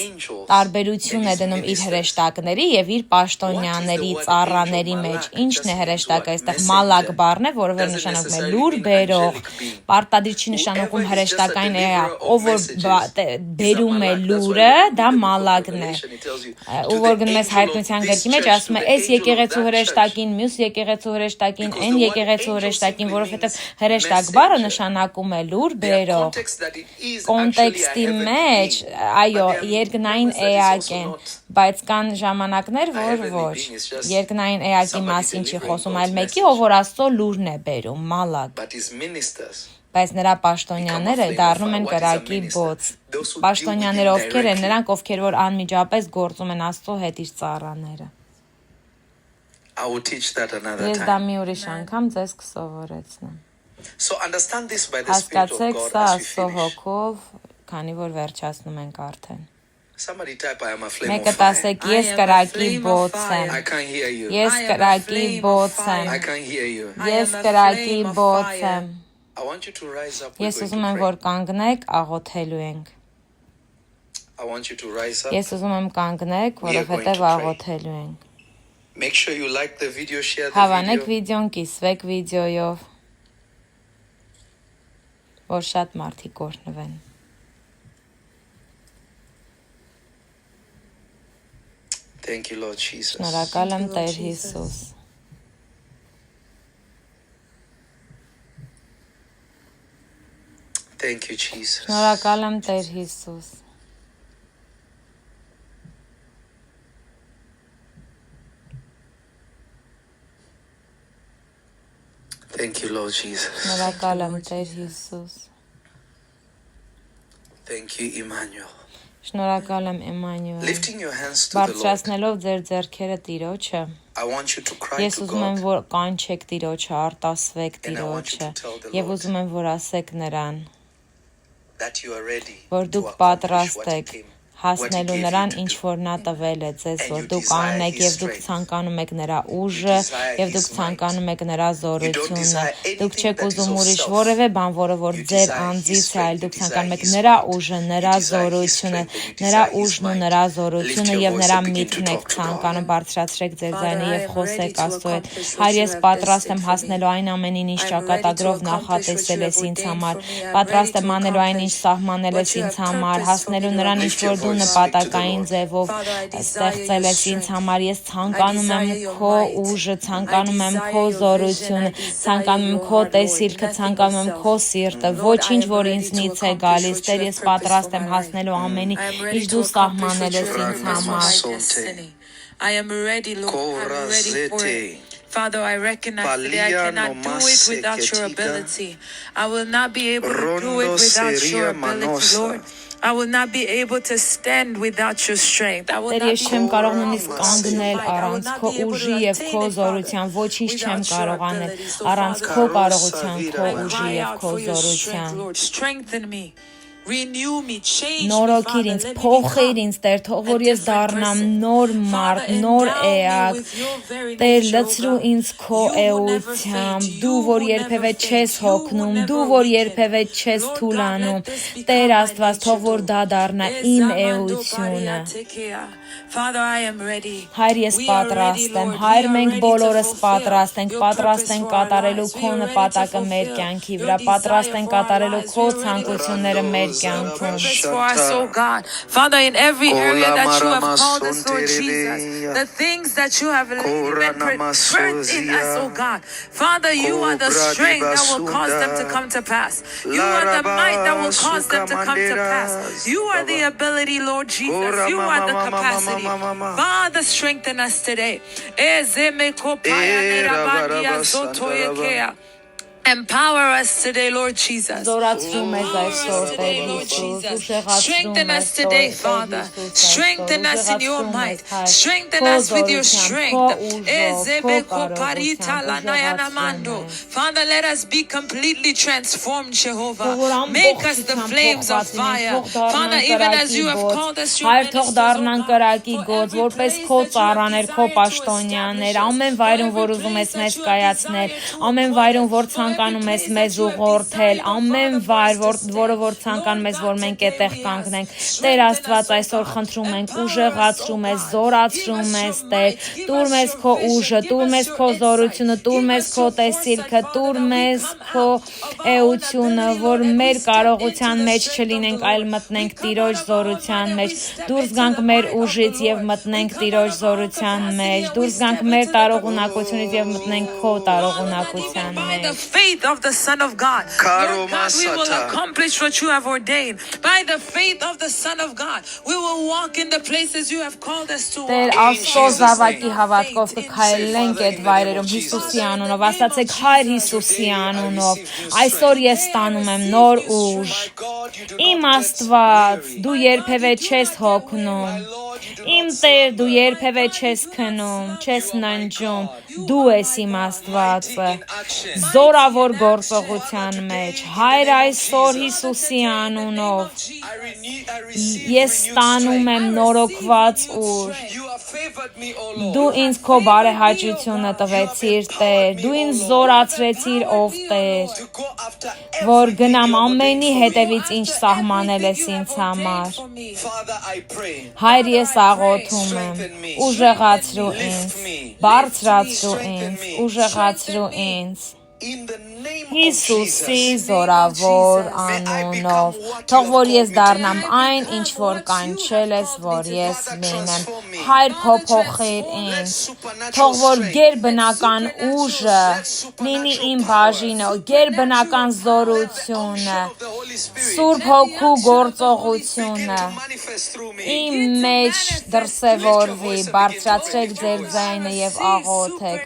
Speaker 2: տարբերություն է դնում իր հրեշտակների եւ իր պաշտոնյաների, ծառաների մեջ։ Ինչն է հրեշտակը, այստեղ մալակ բառն է, որը նշանակում է լուր բերող։ Պարտադիր չի նշանակում հրեշտակային է, ով որ բերում է լուրը, դա մալակն է։ Ու որ գնում ես հայտնության գրքի մեջ, ասում է այս եկեղեցու հրեշտակին, մյուս եկեղեցու հրեշտակին, այն եկեղեցու հրեշտակին, որովհետև հրեշտակ բառը նշանակում է լուր բերող։ Կոնտեքստի մեջ, այո, երկնային էակ են, բայց կան ժամանակներ, որ ոչ։ Երկնային էակի մասին չի խոսում, այլ մեկի, ով որ Աստծո լուրն է բերում, մալակ։ Բայց նրա պաշտոնյաները դառնում են կրակի բոց։ Պաշտոնյաները ովքեր են, նրանք ովքեր որ անմիջապես գործում են Աստծո հետ իր ծառաները։ Ես դա մի ուրիշ անգամ ձեզ կսովորեցնեմ։ Հասկացեք սա Աստծո հոգով, քանի որ վերջացնում ենք արդեն։ Մեկը ասեք, ես կրակի բոց եմ։ Ես կրակի բոց եմ։ Ես կրակի բոց եմ։ Ես ուզում եմ, որ կանգնեք, աղոթելու ենք։ Ես ուզում եմ կանգնեք, որովհետև աղոթելու ենք։ Հավանեք վիդեոն, կիսվեք վիդեոյով, որ շատ մարդիկ օրհնվեն։ Շնորհակալ եմ Տեր Հիսուս։ Շնորհակալ եմ Տեր Հիսուս։ Շնորհակալ եմ Տեր Հիսուս։ Շնորհակալ եմ Էմանուել։ Բարձրացնելով ձեր ձեռքերը Տիրոջը, ես ուզում եմ, որ կանչեք Տիրոջը, արտասվեք Տիրոջը, եւ ուզում եմ, որ ասեք նրան, որ դուք պատրաստ եք հասնելու նրան, ինչ որ նա տվել է ձեզ, որ դուք անեք եւ դուք ցանկանում եք նրա ուժը եւ դուք ցանկանում եք նրա զորությունը։ Դուք չեք ուզում ուրիշ որևէ բան, որը որ ձեր անձից է, այլ դուք ցանկանում եք նրա ուժը, նրա զորությունը, նրա ուժն ու նրա զորությունը եւ նրա միտքն եք ցանկանում։ Բարձրացրեք ձեր ձայնը եւ խոսեք Աստծո հետ։ Հայր, ես պատրաստ եմ հասնելու այն ամենին, ինչ ճակատագրով նախատեսել ես ինձ համար։ Պատրաստ եմ անելու այն, ինչ սահմանել ես ինձ համար, հասնելու նրան, ինչ որ դու դու նպատակային ձևով ստեղծել ես ինձ համար, ես ցանկանում եմ քո ուժը, ցանկանում եմ քո զորությունը, ցանկանում եմ քո տեսիլքը, ցանկանում եմ քո սիրտը, ոչինչ որ ինձնից է գալիս, Տեր, ես պատրաստ եմ հասնելու ամենի, ինչ դու սահմանել ես ինձ համար։
Speaker 3: I am ready, Lord. I'm ready for it. Father, I recognize today I cannot do it without your ability. I will not be able to do it without your ability, Lord. I will not be able to stand without your strength. I will not
Speaker 2: Ես չեմ կարող նույնիսկ կանգնել առանց քո ուժի եւ քո զորության, ոչինչ չեմ կարող անել առանց քո կարողության, քո ուժի եւ քո զորության։
Speaker 3: Strengthen me. Renew me, change me,
Speaker 2: Նորոգիր ինձ, փոխիր ինձ, Տեր, թող որ ես դառնամ նոր մարդ, նոր էակ, Տեր, լցրու ինձ քո էությամբ, դու որ երբևէ չես հոգնում, դու որ երբևէ չես թուլանում, Տեր Աստված, թող որ դա դառնա իմ էությունը։ Հայր, ես պատրաստ եմ, Հայր, մենք բոլորս պատրաստ ենք կատարելու քո նպատակը մեր կյանքի վրա, պատրաստ ենք կատարելու քո ցանկությունները մեր կյանքում։
Speaker 3: Father, in every area that you have called us, Lord Jesus, the things that you have birthed in us, oh God, Father, you are the strength that will cause them to come to pass. You are the might that will cause them to come to pass. You are the ability, Lord Jesus. You are the capacity. Father, strengthen us today. Empower us today, Lord Jesus. Strengthen us today, Father. Strengthen us in your might. Strengthen us with your strength. Father, let us be completely transformed, Jehovah. Make us the flames of fire. Father, even as you have called us your
Speaker 2: ministers, ցանկանում ես մեզ ուղղորդել, ամեն վայր, որը որ ցանկանում ես, որ մենք այդտեղ կանգնենք։ Տեր Աստված, այսօր խնդրում ենք, ուժեղացրում ես, զորացրում ես, Տեր, տուր մեզ քո ուժը, տուր մեզ քո զորությունը, տուր մեզ քո տեսիլքը, տուր մեզ քո էությունը, որ մեր կարողության մեջ չլինենք, այլ մտնենք Տիրոջ զորության մեջ, դուրս գանք մեր ուժից եւ մտնենք Տիրոջ զորության մեջ, դուրս գանք մեր տարողունակությունից եւ մտնենք քո տարողունակության մեջ։
Speaker 3: Faith of the Son of God, Lord God, we will accomplish what you have ordained. By the faith of the Son of God, we will walk in the places you have called us to walk.
Speaker 2: Տեր Աստծո զավակի հավատքով կքայլենք այդ վայրերում Հիսուսի անունով, ասացեք Հայր Հիսուսի անունով, այսօր ես ստանում եմ նոր ուժ։ Իմ Աստված, դու երբևէ չես հոգնում, իմ Տեր, դու երբևէ չես քնում, չես ննջում, դու ես իմ Աստվածը, զորավոր գործողության մեջ, Հայր այսօր Հիսուսի անունով, ես ստանում եմ նորոգված ուժ, դու ինձ քո բարեհաճությունը տվեցիր, Տեր, դու ինձ զորացրեցիր, ով Տեր, որ գնամ ամենի հետևից ինչ սահմանել ես ինձ համար, Հայր ես աղոթում եմ, ուժեղացրու ինձ, բարձրացրու ինձ, ուժեղացրու ինձ, Հիսուսի զորավոր անունով, թող որ ես դառնամ այն, ինչ որ կանչել ես, որ ես լինեմ, Հայր փոփոխիր ինձ, թող որ գերբնական ուժը լինի իմ բաժինը, գերբնական զորությունը, Սուրբ Հոգու գործողությունը իմ մեջ դրսևորվի, բարձրացրեք ձեր ձայնը եւ աղոթեք,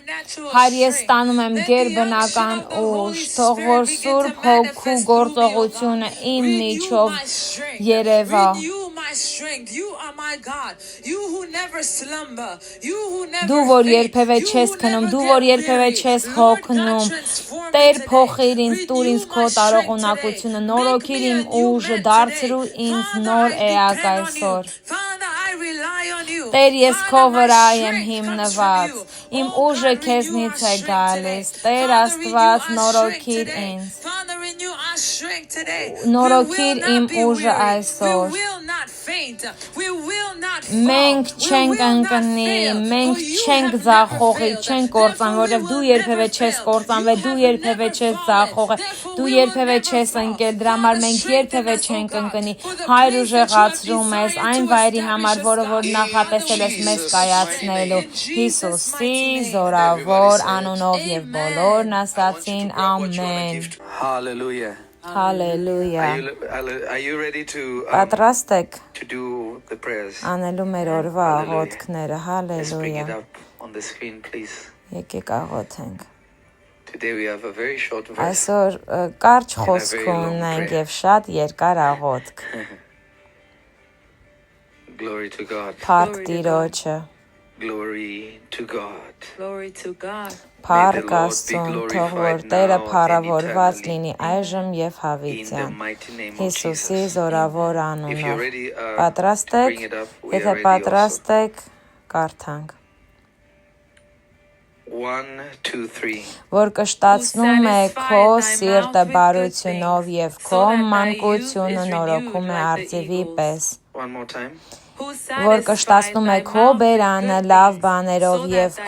Speaker 2: Հայր ես ստանում եմ գերբնական ուժ, թող որ Սուրբ Հոգու գործողությունը իմ միջով երևա։ Դու որ երբևէ չես քնում, դու որ երբևէ չես հոգնում, Տեր փոխիր ինձ, տուր ինձ քո տարողունակությունը, նորոգիր իմ ուժը, դարձրու ինձ նոր էակ այսօր։ Տեր ես քո վրա եմ հիմնված, իմ ուժը քեզնից է գալիս, Տեր Աստված նորոգիր ինձ։ նորոգիր իմ ուժը այսօր։ Մենք չենք ընկնի, մենք չենք ձախողի, չենք կործան, որովհետև դու երբևէ չես կործանվել, դու երբևէ չես ձախողել, դու երբևէ չես ընկել, դրա համար մենք երբևէ չենք ընկնի։ Հայր ուժեղացրում ես այն վայրի համար, որը որ նախատեսել ես մեզ կայացնելու։ Հիսուսի զորավոր անունով եւ բոլորն ասացին ամեն։
Speaker 1: Hallelujah.
Speaker 2: Hallelujah.
Speaker 1: Are you ready to
Speaker 2: Պատրաստ եք
Speaker 1: do the prayers?
Speaker 2: անելու մեր օրվա աղոթքները։
Speaker 1: Let's bring it
Speaker 2: Hallelujah.
Speaker 1: up on the screen, please.
Speaker 2: Եկեք աղոթենք։
Speaker 1: Today we have a very short verse.
Speaker 2: Այսօր կարճ խոսք ունենք եւ շատ երկար աղոթք։
Speaker 1: Glory to God.
Speaker 2: Փառք Տիրոջը,
Speaker 1: Glory to God.
Speaker 3: Glory to God.
Speaker 2: փառք Աստծուն, թող որ Տերը փառավորված լինի այժմ եւ
Speaker 1: In the
Speaker 2: հավիտյան։
Speaker 1: mighty name of
Speaker 2: Հիսուսի
Speaker 1: Jesus.
Speaker 2: զորավոր
Speaker 1: If you're
Speaker 2: անունով։
Speaker 1: ready,
Speaker 2: Պատրաստ
Speaker 1: bring
Speaker 2: եք։
Speaker 1: it up. We are
Speaker 2: Եթե
Speaker 1: ready
Speaker 2: պատրաստ
Speaker 1: also.
Speaker 2: եք, կարդանք։
Speaker 1: 1, 2, 3.
Speaker 2: Որ կշտացնում է քո սիրտը բարությունով եւ քո մանկությունը նորոգում է արծիվի պես։
Speaker 1: One more time.
Speaker 2: Որ կշտացնում է քո բերանը լավ բաներով եւ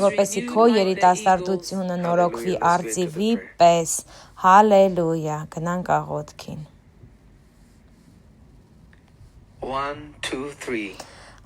Speaker 2: որպեսզի քո երիտասարդությունը նորոգվի արծիվի պես։ Հալելույա։ Գնանք աղոթքին։
Speaker 1: 1, 2, 3.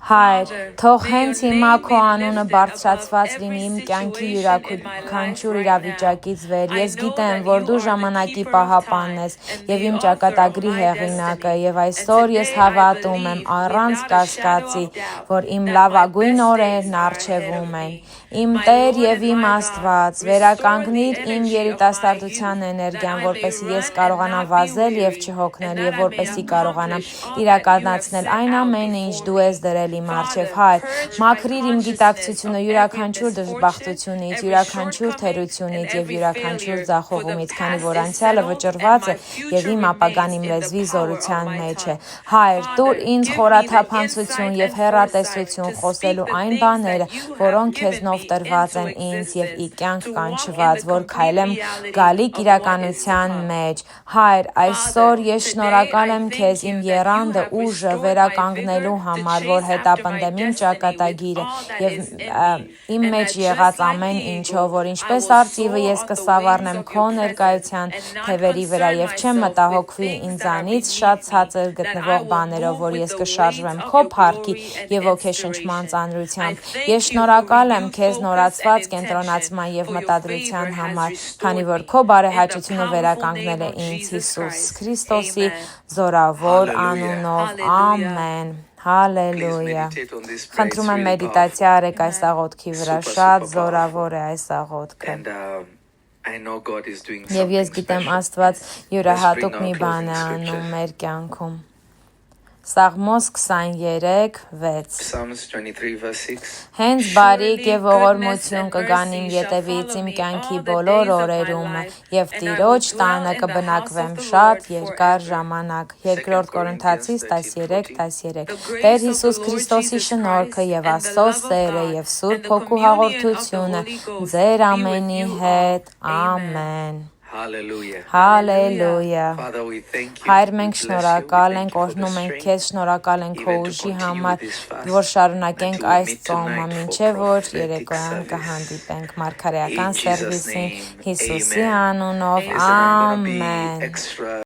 Speaker 2: Հայր, թող հենց հիմա քո անունը բարձրացված լինի իմ կյանքի յուրաքանչյուր իրավիճակից վեր։ Ես գիտեմ, որ դու ժամանակի պահապանն ես եւ իմ ճակատագրի հեղինակը, եւ այսօր ես հավատում եմ առանց կասկածի, որ իմ լավագույն օրերն առջևում են։ Իմ Տեր եւ իմ Աստված, վերականգնիր իմ երիտասարդության էներգիան, որպեսզի ես կարողանամ վազել եւ չհոգնել եւ որպեսզի կարողանամ իրականացնել այն ամենը, ինչ դու ես դրել իմ առջև, Հայր, մաքրիր իմ գիտակցությունը յուրաքանչյուր դժբախտությունից, յուրաքանչյուր թերությունից եւ յուրաքանչյուր ձախողումից, քանի որ անցյալը վճռված է եւ իմ ապագան իմ լեզվի զորության մեջ է։ Հայր, տուր ինձ խորաթափանցություն եւ հեռատեսություն խոսելու այն բաները, որոնք քեզնով տրված են ինձ եւ ի կյանք կանչված, որ քայլեմ գալիք իրականության մեջ։ Հայր, այսօր ես շնորհակալ եմ քեզ իմ եռանդը ուժը վերականգնելու համար, որ հետապնդեմ իմ ճակատագիրը եւ իմ մեջ եղած ամեն ինչով, որ ինչպես արծիվը ես կսավառնեմ քո ներկայության թևերի վրա եւ չեմ մտահոգվի ինձանից շատ ցածր գտնվող բաներով, որ ես կշարժվեմ քո փառքի եւ ոգեշնչման ծանրությամբ։ Ես շնորհակալ եմ քեզ նորացված կենտրոնացման եւ մտադրության համար, քանի որ քո բարեհաճությունը վերականգնել է ինձ Հիսուս Քրիստոսի զորավոր անունով։ Ամեն։ Հալելույա։ Խնդրում եմ մեդիտացիա արեք այս աղոթքի վրա, շատ զորավոր է այս աղոթքը։ Եվ ես գիտեմ Աստված յուրահատուկ մի բան է անում մեր կյանքում։ Սաղմոս 23:6 Հենց բարիք եւ ողորմություն կգան իմ ետևից իմ կյանքի բոլոր օրերում եւ Տիրոջ տանը կբնակվեմ շատ երկար ժամանակ։ 2 Կորինթացիս 13:13 Տեր Հիսուս Քրիստոսի շնորհքը եւ Աստծո սերը եւ Սուրբ Հոգու հաղորդությունը ձեր ամենի հետ։ Ամեն։ Հալելույա։ Հայր, մենք շնորհակալ ենք, օրհնում ենք քեզ, շնորհակալ ենք քո ուժի համար, որ շարունակենք այս ծոմը, մինչև որ երեկոյան կհանդիպենք մարգարեական սերվիսին Հիսուսի անունով։ Ամեն։